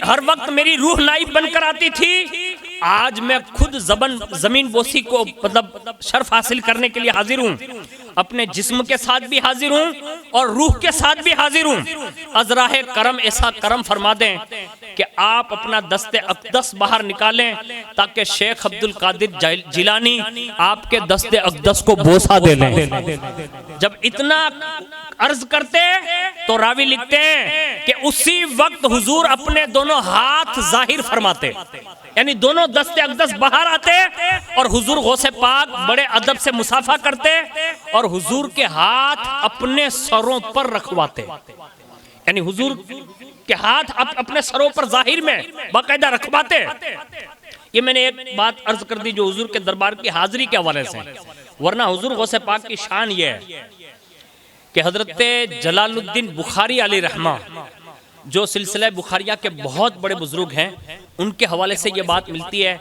हर वक्त मेरी रूह नाइब बनकर आती थी, आज मैं खुद जमीन बोसी को मतलब शर्फ हासिल करने के लिए हाजिर हूँ। अपने जिस्म के साथ भी हाजिर हूँ और रूह के साथ भी हाजिर हूँ। अजराहे करम ऐसा करम फरमा दें कि आप अपना दस्ते अक़दस बाहर निकालें ताकि शेख अब्दुल कादिर जिलानी आपके दस्ते अक़दस को बोसा दे लें। जब इतना अर्ज करते तो रावी लिखते हैं कि उसी वक्त हुजूर अपने दोनों हाथ जाहिर फरमाते, यानी दोनों दस्ते अक़दस बाहर आते और हुजूर गौसे पाक बड़े अदब से मुसाफा करते और हुजूर के हाथ अपने सरों पर रखवाते। यानी हुजूर के हाथ अपने सरों पर जाहिर में बाकायदा रखवाते। ये मैंने एक बात अर्ज कर दी जो हुजूर के दरबार की हाजिरी के हवाले से, वरना हुजूर गौसे पाक की शान ये है कि हजरत जलालुद्दीन बुखारी अलैहि रहमा जो सिलसिला बुखारिया के बहुत बड़े बुजुर्ग हैं, उनके हवाले से ये बात मिलती है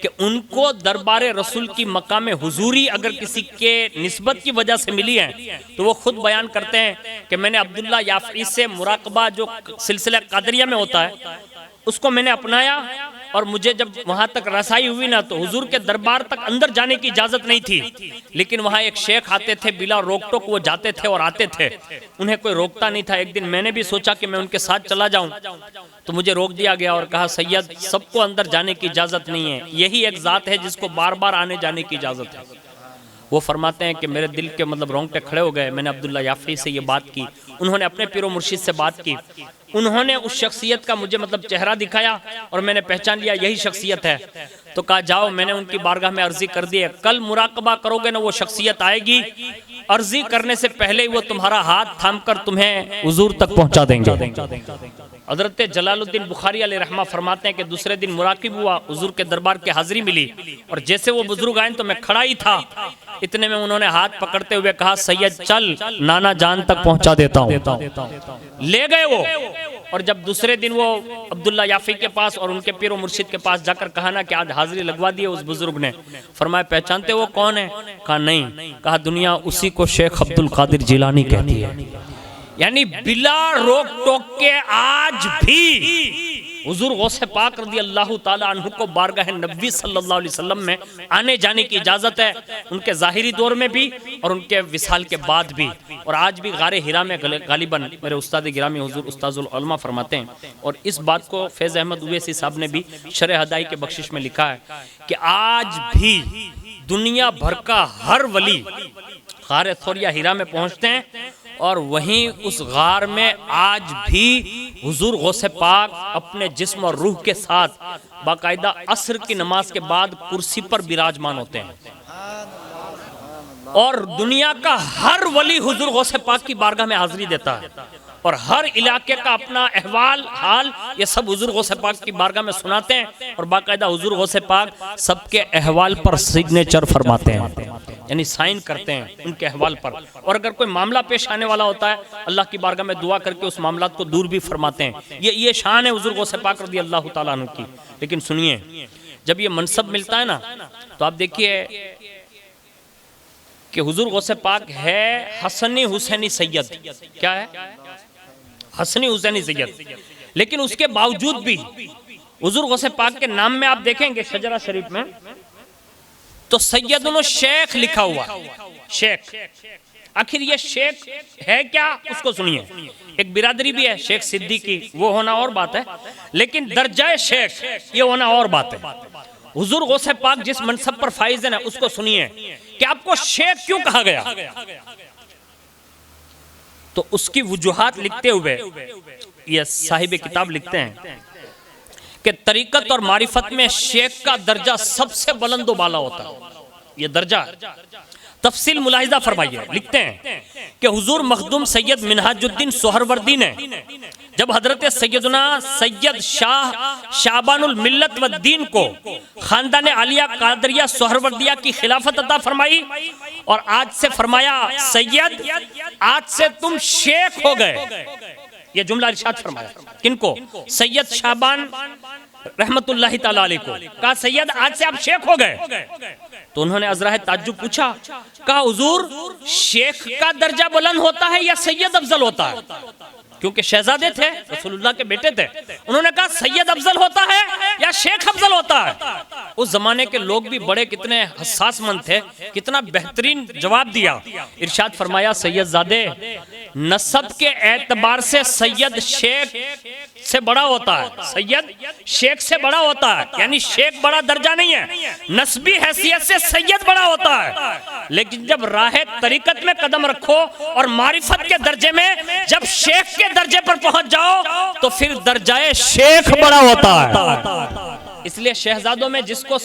कि उनको दरबार रसूल की मकाम हुजूरी अगर किसी के निस्बत की वजह से मिली है तो वो खुद बयान करते हैं कि मैंने अब्दुल्ला याफी से मुराकबा जो सिलसिला कादरिया में होता है उसको मैंने अपनाया और मुझे जब वहाँ तक रसाई हुई ना तो हुजूर के दरबार तक अंदर जाने की इजाज़त नहीं थी, लेकिन वहाँ एक शेख आते थे, बिला रोक टोक वो जाते थे और आते थे, उन्हें कोई रोकता नहीं था। एक दिन मैंने भी सोचा कि मैं उनके साथ चला जाऊं तो मुझे रोक दिया गया और कहा, सैयद सबको अंदर जाने की इजाज़त नहीं है, यही एक ज़ात है जिसको बार बार आने जाने की इजाज़त है। वो फरमाते हैं कि मेरे दिल के मतलब रोंगटे खड़े हो गए। मैंने अब्दुल्ला याफी से ये बात की, उन्होंने अपने पीरो मुर्शिद से बात की, उन्होंने उस शख्सियत का मुझे मतलब चेहरा दिखाया और मैंने पहचान लिया यही शख्सियत है। तो कहा जाओ, मैंने उनकी बारगाह में अर्जी कर दी है, कल मुराकबा करोगे ना वो शख्सियत आएगी, अर्जी करने से पहले ही वो तुम्हारा हाथ थामकर तुम्हें हुजूर तक पहुंचा देंगे। हजरत जलालुद्दीन बुखारी अलैहि रहमा फरमाते हैं कि दूसरे दिन मुराकिब हुआ, हुजूर के दरबार की हाजिरी मिली और जैसे वो बुजुर्ग आए तो मैं खड़ा ही था, इतने में उन्होंने हाथ पकड़ते हुए कहा, सैयद चल, नाना जान तक पहुंचा देता हूं। ले गए वो। और जब दूसरे दिन वो अब्दुल्ला याफी के पास और उनके पीरो मुर्शिद के पास जाकर कहा ना कि आज हाजिरी लगवा दी है उस बुजुर्ग ने, फरमाया पहचानते वो कौन है? कहा नहीं। कहा दुनिया उसी को शेख अब्दुल कादिर जिलानी कहती है। यानी बिला रोक टोक के आज भी हुजूर गौसे पाक रज़ी अल्लाह ताला अन्हु को बारगाह नबी सल्लल्लाहु अलैहि वसल्लम में आने जाने की इजाज़त है, उनके ज़ाहिरी दौर में भी और उनके विसाल के बाद भी। और आज भी गारे हिरा में गालिबन मेरे उस्ताद गिरामी हुजूर उस्ताजुल उलमा फरमाते हैं, और इस बात को फैज़ अहमद उवैसी साहब ने भी शरह हदाई के बख्शिश में लिखा है कि आज भी दुनिया भर का हर वली गारे थोरिया हिरा में पहुँचते हैं और वहीं उस गार में आज भी हुजूर गौसे पाक अपने जिस्म और रूह के साथ बाकायदा असर की नमाज के बाद कुर्सी पर विराजमान होते हैं। और दुनिया का हर वली हुजूर गौसे पाक की बारगाह में हाजिरी देता है और हर इलाके का अपना अहवाल हाल ये सब हुजूर गौसे पाक की बारगाह में सुनाते हैं और बाकायदा हुजूर गौसे पाक सबके अहवाल पर सिग्नेचर फरमाते हैं, यानी साइन करते हैं उनके अहवाल पर। और अगर कोई मामला पेश आने वाला होता है अल्लाह की बारगाह में दुआ करके उस मामला को दूर भी फरमाते हैं। ये शान है हुजूर गौसे पाक रज़ी अल्लाह ताला अन्हु की। लेकिन सुनिए, जब ये मनसब मिलता है ना तो आप देखिए कि हुजूर गौसे पाक है हसनी हुसैनी सैयद। क्या है? हसनी हुसैनी सैयद। लेकिन उसके बावजूद भी हुजूर गौसे पाक के नाम में आप देखेंगे शजरा शरीफ में तो सैयदुन शेख लिखा हुआ। शेख, आखिर ये शेख है क्या? उसको सुनिए। एक बिरादरी भी है शेख सिद्दीकी, वो होना और बात है, लेकिन दर्जा शेख ये होना और बात है। हुजूर गौसे पाक जिस मनसब पर फाइज है ना उसको सुनिए कि आपको शेख क्यों कहा गया। तो उसकी वजूहात लिखते हुए ये साहिब किताब लिखते हैं कि तरीकत और मारिफत में शेख का दर्जा सबसे बुलंद बाला होता है। ये दर्जा तफसील मुलाहिजा फरमाइए। लिखते हैं कि हुजूर मखदूम सैयद मिनहाजुद्दीन सोहरवर्दी ने जब हजरत सैयदना सैयद शाह शाबानुल मिल्लत व दीन को खानदान आलिया कादरिया सोहरवर्दिया की खिलाफत अता फरमाई और आज से फरमाया सैयद आज से तुम शेख हो गए। ये जुमला इरशाद फरमाया। किनको? सैयद शाबान रहमतुल्लाहि ताला अलैह को। कहा सैयद आज से आप शेख हो गए। तो उन्होंने अजराह ताज्जुब पूछा, कहा हुजूर शेख का दर्जा बुलंद होता है या सैयद अफजल होता है? क्योंकि शहजादे थे, रसूलुल्लाह के बेटे थे। उन्होंने कहा सैयद अफजल होता है या शेख अफजल होता है? उस जमाने के लोग भी बड़े कितने हसास मंद थे, कितना बेहतरीन जवाब दिया। इरशाद फरमाया सैयदजादे नसब के एतबार से सैयद शेख से बड़ा होता है, सैयद शेख से बड़ा होता है, यानी शेख बड़ा दर्जा नहीं है, नस्बी हैसियत से सैयद बड़ा होता है। लेकिन जब राह तरीकत में कदम रखो और मारिफत के दर्जे में जब शेख के दर्जे पर पहुंच जाओ तो फिर दर्जाए शेख बड़ा होता है। इसलिए शहजादों में जिसको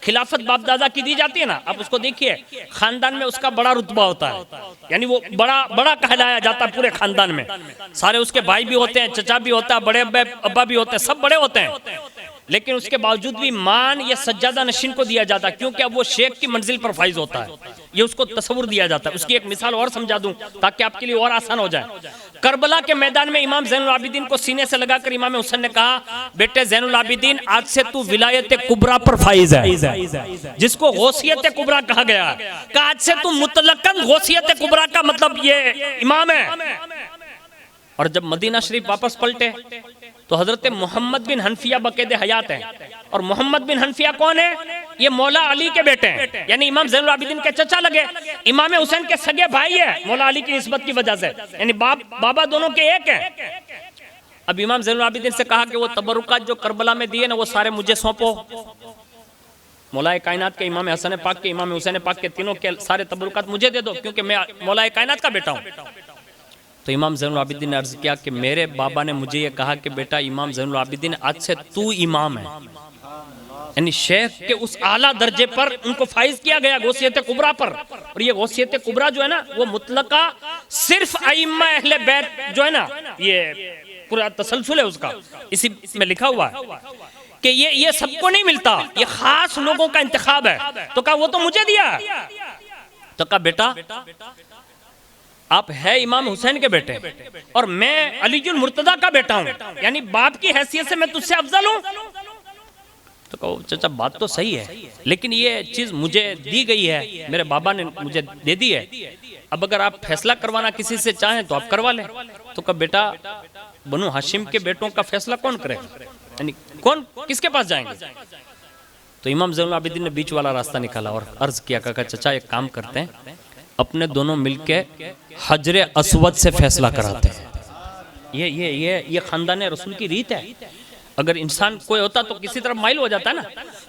खिलाफत बाप दादा की दी जाती है ना, आप उसको देखिए खानदान में उसका बड़ा रुतबा होता है, यानी वो बड़ा बड़ा कहलाया जाता है पूरे खानदान में। सारे उसके भाई भी होते हैं, चचा भी होता है, बड़े अब्बा भी होते हैं, सब बड़े होते हैं। लेकिन उसके बावजूद भी मान ये सज्जादा नशीन को दिया जाता है, क्योंकि अब वो शेख की मंजिल पर फाइज होता है, ये उसको तस्वुर दिया जाता है। उसकी एक मिसाल और समझा दूं ताकि आपके लिए और आसान हो जाए। करबला के मैदान में इमाम ज़ैनुल आबिदीन को सीने से लगाकर इमाम हुसैन ने कहा, बेटे ज़ैनुल आबिदीन आज से तू विलायत कुबरा पर फाइज है, जिसको गौसियत कुबरा कहा गया। कहा आज से तू मुतलकन गौसियत कुबरा का मतलब ये इमाम है। और जब मदीना शरीफ वापस पलटे तो हजरत मोहम्मद बिन हनफिया बक़ैदे हयात हैं। और मोहम्मद बिन हनफिया कौन है? ये मौला अली के बेटे हैं, यानी इमाम ज़ैनुल आबिदीन के चचा लगे, इमाम हुसैन के सगे भाई है मौला अली की निस्बत की वजह से, यानी बाबा दोनों के एक हैं। अब इमाम ज़ैनुल आबिदीन से कहा कि वो तबरुकात जो करबला में दिए ना वो सारे मुझे सौंपो। मौलाए कायनात के इमाम हसन पाक के इमाम हुसैन पाक के तीनों के सारे तबरुकात मुझे दे दो, क्योंकि मैं मौलाए कायनात का बेटा हूँ। तो इमाम ज़ैनुल आबिदीन ने अर्ज़ किया कि मेरे बाबा ने मुझे ये कहा कि बेटा इमाम ज़ैनुल आबिदीन आज से तू इमाम है। यानी शेख के उस आला दर्जे पर उनको फाइज किया गया गौसियत कुबरा पर। और ये गौसियत कुबरा जो है ना वो मुतलका सिर्फ अइम्मा अहले बैत जो है ना, ये पूरा तसलसल है उसका, इसी में लिखा हुआ है कि ये सबको नहीं मिलता, ये खास लोगों का इंतखाब है। तो कहा वो तो मुझे दिया। तो कहा बेटा आप है इमाम हुसैन के बेटे और मैं अलीजुल मुर्तदा का बेटा हूं, यानी बाप की हैसियत से मैं तुझसे अफजल हूं। तो कहो चाचा बात तो सही है, लेकिन ये चीज मुझे दी गई है, मेरे बाबा ने मुझे दे दी है। अब अगर आप फैसला करवाना किसी से चाहें तो आप करवा लें। तो कहा बेटा बनु हाशिम के बेटों का फैसला कौन करे, यानी कौन किसके पास जाएंगे। तो इमाम ज़ैनुल आबिदीन ने बीच वाला रास्ता निकाला और अर्ज किया, कहा चाचा एक काम करते हैं, अपने दोनों मिलके हजरे अस्वद से फैसला कराते हैं। ये खानदान रसूल की रीत है। अगर इंसान कोई होता तो किसी तरफ माइल हो जाता है ना।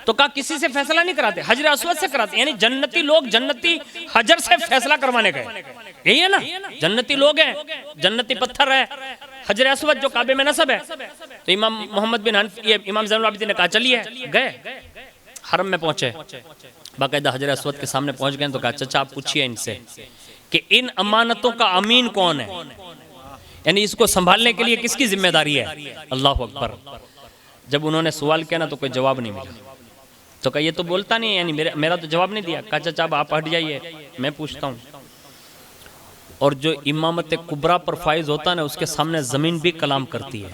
तो कहा किसी से फैसला नहीं कराते, हजरे अस्वद से कराते, यानी जन्नती लोग जन्नती हजर से फैसला करवाने गए। यही है ना, जन्नती लोग हैं, जन्नती पत्थर है, हजरे अस्वद जो काबे में नसब है। तो इमाम मोहम्मद बिन हनफी इमाम ज़ैनुल आबिदीन ने कहा चलिए, गए हरम में पहुंचे, बाकायदा हजरे अस्वद के सामने पहुंच गए। तो कहा चाचा आप पूछिए इनसे कि इन अमानतों का अमीन कौन है, यानी इसको संभालने के लिए किसकी जिम्मेदारी है। अल्लाह अकबर। जब उन्होंने सवाल किया ना तो कोई जवाब नहीं मिला। तो कहा ये तो बोलता नहीं है, यानी मेरा तो जवाब नहीं दिया। कहा चाचा आप हट जाइए, मैं पूछता हूँ। और जो इमामत कुबरा पर फाइज होता है ना उसके सामने जमीन भी कलाम करती है,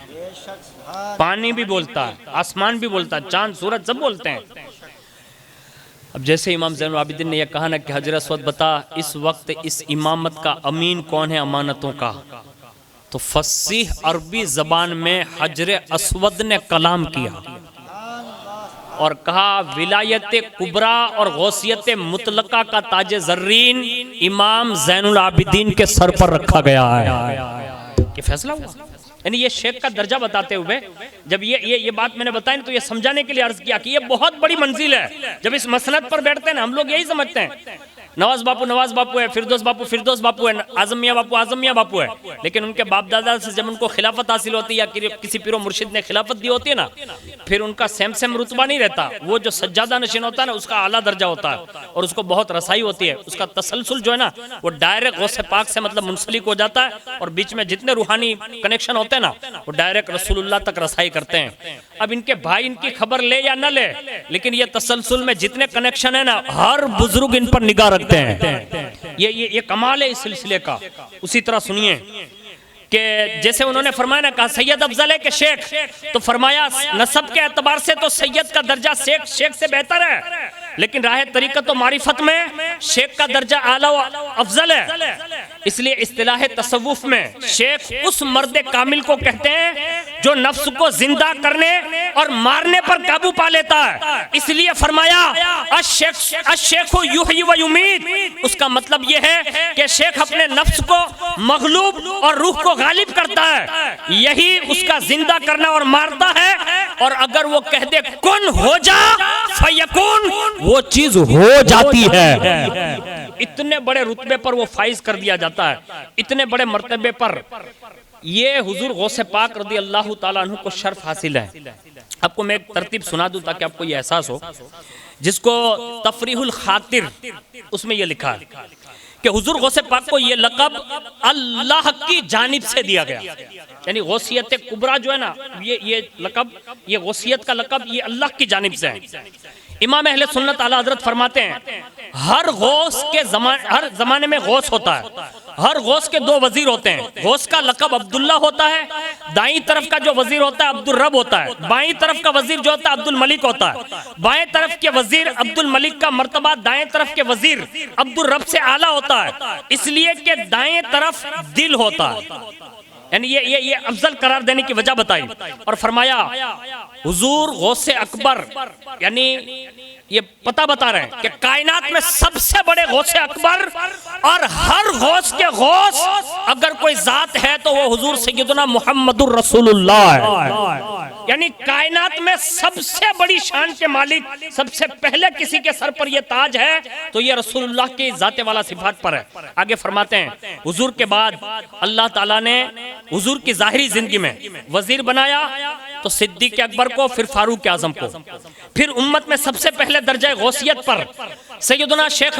पानी भी बोलता है, आसमान भी बोलता है, चांद सूरज सब बोलते हैं। अब जैसे इमाम ज़ैनुल आबिदीन ने यह कहा ना कि हजरे अस्वद बता इस वक्त इस इमामत का अमीन कौन है अमानतों का, तो फसीह अरबी जबान में हजरे अस्वद ने कलाम किया और कहा विलायत कुबरा और गौसियत मुतलका का ताज जर्रीन इमाम ज़ैनुल आबिदीन के सर पर रखा गया है। ये फैसला हुआ। यानी ये शेख का दर्जा बताते हुए जब ये बात मैंने बताई ना तो ये समझाने के लिए अर्ज किया कि ये बहुत बड़ी मंजिल है। जब इस मसनद पर बैठते हैं ना हम लोग यही समझते हैं नवाज बापू है, फिरदौस बापू है, आजमिया बापू है, लेकिन उनके बाप दादा से जब उनको खिलाफत हासिल होती है या किसी पीरो मुर्शिद ने खिलाफत दी होती है ना, फिर उनका सेम रुतबा नहीं रहता। वो जो सज्जादा नशीन होता है ना उसका आला दर्जा होता है और उसको बहुत रसाई होती है। उसका तसलसल जो है ना वो डायरेक्ट गौसे पाक से मतलब मुंसलिक हो जाता है और बीच में जितने रूहानी कनेक्शन होते हैं ना वो डायरेक्ट रसूलुल्लाह तक रसाई करते हैं। अब इनके भाई इनकी खबर ले या न ले, लेकिन ये तसलसल में जितने कनेक्शन है ना हर बुजुर्ग इन पर निगाह रखते हैं। ये कमाल है इस सिलसिले का। उसी तरह सुनिए कि जैसे उन्होंने फरमाया ना, कहा सैयद अफजल है कि शेख, तो फरमाया नसब के एतबार से तो सैयद का दर्जा शेख से बेहतर है, लेकिन राह तरीक़त और मारिफत में शेख का दर्जा आला अफजल है। इसलिए इस्तिलाह तसव्वुफ में शेख उस मर्द कामिल को कहते हैं जो नफ्स को जिंदा करने और मारने पर काबू पा लेता है। इसलिए फरमाया अश-शेख युहयी व युमीत, उसका मतलब यह है कि शेख अपने नफ्स को मगलूब और रूह को गालिब करता है, यही उसका जिंदा करना और मारता है। और अगर वो कह दे कुन हो जा फयकुन, वो चीज हो जाती है। इतने बड़े रुतबे पर वो फाइज कर दिया जाता है, इतने बड़े मर्तबे पर ये हुजूर गौसे पाक रदी अल्लाह ताला अन्हु को शर्फ हासिल है। आपको मैं एक तरतीब सुना दूं ताकि आपको ये एहसास हो, जिसको तफरीहुल खातिर उसमें ये लिखा है कि हुजूर गौसे पाक को ये लक़ब अल्लाह की जानिब से दिया गया। यानी गौसियत कुबरा जो है ना ये लक़ब, ये गौसियत का लक़ब ये अल्लाह की जानिब से है। इमाम अहले सुन्नत आला हज़रत फरमाते हैं हर जमाने में गौस होता है, हर गौस के दो वजीर होते हैं। गौस का लक़ब अब्दुल्ला होता है, दाईं तरफ का जो वजीर होता है अब्दुल रब होता है, बाईं तरफ का वजीर जो होता है अब्दुल मलिक होता है। बाएं तरफ के वजीर अब्दुल मलिक का मर्तबा दाएं तरफ के वजीर अब्दुल रब से आला होता है, इसलिए कि दाएं तरफ दिल होता है यानी ये अफजल करार देने की वजह बताई और फरमाया हुजूर गौसे अकबर, यानी ये पता बता रहे हैं कि कायनात में सबसे बड़े गौसे अकबर और हर गौस के गौस अगर कोई जात है तो वो हुजूर सैयदना मुहम्मदुर रसूलुल्लाह है। यानी कायनात में सबसे बड़ी शान के मालिक सबसे पहले किसी के सर पर ये ताज है तो ये रसूलुल्लाह की जाते वाला सिफात पर है। आगे फरमाते हैं हुजूर के बाद अल्लाह ताला ने हुजूर की जाहिरी जिंदगी में वजीर बनाया तो सिद्दीक अकबर को, फिर फारूक आजम को, फिर उम्मत में सबसे पहले दर्जा गौसियत पर सैयदना शेख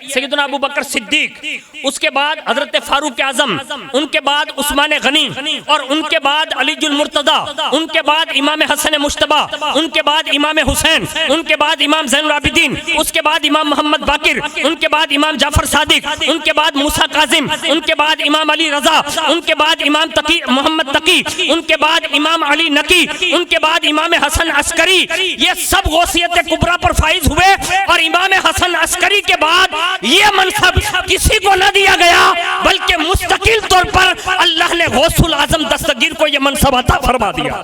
सैयदना अबू बकर सिद्दीक, उसके बाद हजरत फारूक आजम, उनके बाद उस्मान गनी और उनके बाद अलीजुल मुर्तदा, उनके बाद इमाम हसन मुश्तबा, उनके बाद इमाम हुसैन, उनके बाद इमाम ज़ैनुल आबिदीन, उसके बाद इमाम मोहम्मद बाकिर, उनके बाद इमाम जाफर सादिक, उनके बाद मूसा काजिम, उनके बाद इमाम अली रजा, उनके बाद इमाम तकी मोहम्मद तकी, उनके बाद इमाम अली नकी, उनके बाद इमाम हसन अस्करी। ये सब गौसियत कुबरा पर फाइज हुए और इमाम हसन अस्करी के बाद ये मनसब किसी को न दिया गया बल्कि मुस्तकिल तौर पर अल्लाह ने गौसुल आजम दस्तगीर को ये मनसब अता फरमा दिया।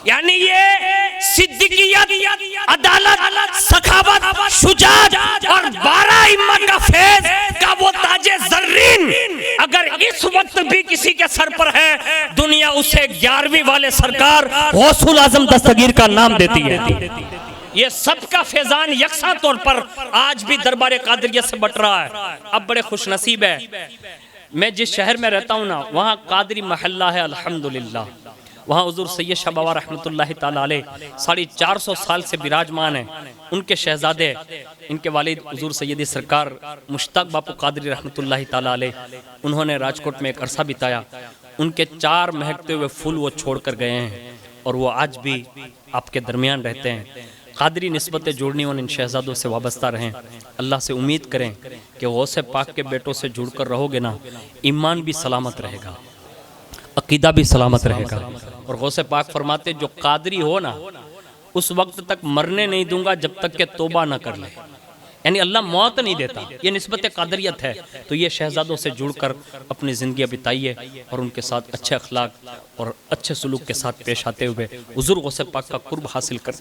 यानी ये सिद्दीकियत, अदालत, सखावत, शुजाअत और 12 इम्मा का फैज का वो ताजे ज़र्रीन अगर इस वक्त भी किसी के सर पर है, दुनिया उसे 11वीं वाले सरकार गौसुल आजम दस्तगीर का नाम देती है। ये सबका फैजान यकसा तौर पर आज भी दरबार कादरियत से बट रहा है। अब बड़े खुशनसीब है, मैं जिस शहर में रहता हूँ ना वहाँ कादरी महल्ला है अल्हम्दुलिल्लाह। वहाँ हुजूर सैयद शाह बाबा रहमतुल्लाहि ताला अलैह 450 साल से विराजमान है। उनके शहजादे, इनके वालिद हुजूर सैयदी सरकार मुश्ताक बापू कादरी रहमतुल्लाहि ताला अलैह, उन्होंने राजकोट में एक अरसा बिताया। उनके 4 महकते हुए फूल वो छोड़ कर गए हैं और वो आज भी आपके दरमियान रहते हैं। कादरी निस्बतें जोड़नी और इन शहजादों से वाबस्ता रहें। अल्लाह से उम्मीद करें कि गौसे पाक के बेटों से जुड़कर रहोगे ना, ईमान भी सलामत रहेगा, अकीदा भी सलामत रहेगा। और गौसे पाक फरमाते जो कादरी हो ना उस वक्त तक मरने नहीं दूंगा जब तक के तौबा ना कर ले। यानी अल्लाह मौत नहीं देता, ये निस्बत कादरियत है। तो ये शहजादों से जुड़कर अपनी ज़िंदगी बिताइए और उनके साथ अच्छे अखलाक और अच्छे सलूक के साथ पेश आते हुए हुज़ूर गौसे पाक का कुर्ब हासिल कर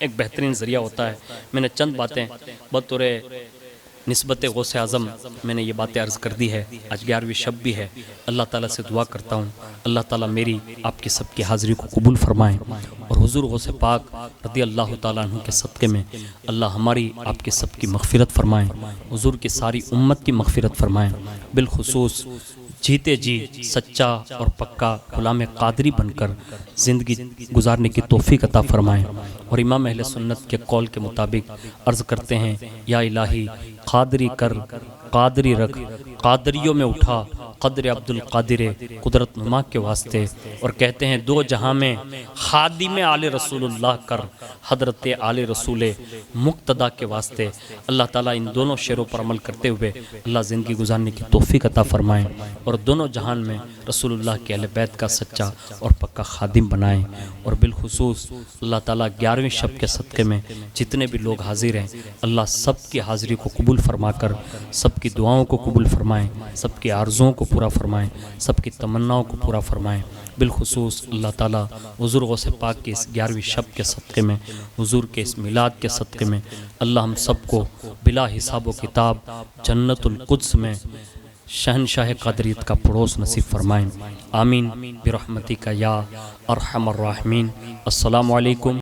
एक बेहतरीन ज़रिया होता है। मैंने चंद बातें बतौर निस्बत गौसे आज़म मैंने ये बातें अर्ज़ कर दी है। आज 11वीं शब भी है। अल्लाह ताला से दुआ करता हूँ अल्लाह ताला मेरी आपकी सबकी हाज़िरी को कबूल फरमाएँ और हुज़ूर गौसे पाक रज़ी अल्लाह ताला अन्हु के सदक़े में अल्लाह हमारी आपकी सबकी मग़फ़िरत फरमाएँ, हुज़ूर की सारी उम्मत की मग़फ़िरत फरमाएँ। बिलखुसूस जीते जी सच्चा और पक्का गुलाम कादरी बनकर ज़िंदगी गुजारने की तौफ़ीक़ अता फ़रमाएँ। और इमाम अहले सुन्नत के कौल के मुताबिक अर्ज़ करते हैं या इलाही कादरी कर, कादरी रख, कादरियों में उठा क़द्र अब्दुल कादिर कुदरत नुमा के वास्ते। और कहते हैं दो जहां में खादिम आले रसूलुल्लाह कर, हज़रत आले रसूल मुक्तदा के वास्ते। अल्लाह ताला इन दोनों शेरों पर अमल करते हुए अल्लाह ज़िंदगी गुजारने की तौफ़ीक़ अता फ़रमाएँ और दोनों जहान में रसूलुल्लाह के अहले बैत का सच्चा और पक्का खादिम बनाएँ। और बिलखुसूस अल्लाह ताला 11वीं शब के सदक़े में जितने भी लोग हाजिर हैं अल्लाह सब की हाज़िरी को कबूल फरमाकर सबकी दुआओं को कबूल फरमाएँ, सबकी आरज़ुओं को पूरा फरमाएँ, सबकी तमन्नाओं को पूरा फरमाएँ। बिलखुसूस अल्लाह ताला हुज़ूर गौसे पाक की इस 11वीं शब के सदक़े में, हुज़ूर के इस मिलाद के सदक़े में अल्लाह हम सबको बिला हिसाब व किताब जन्नतुल कुद्स में शहनशाह क़ादरियत का पड़ोस नसीब फरमाएँ। आमीन बिरहमतिका या अरहमर राहिमीन। अस्सलामु अलैकुम।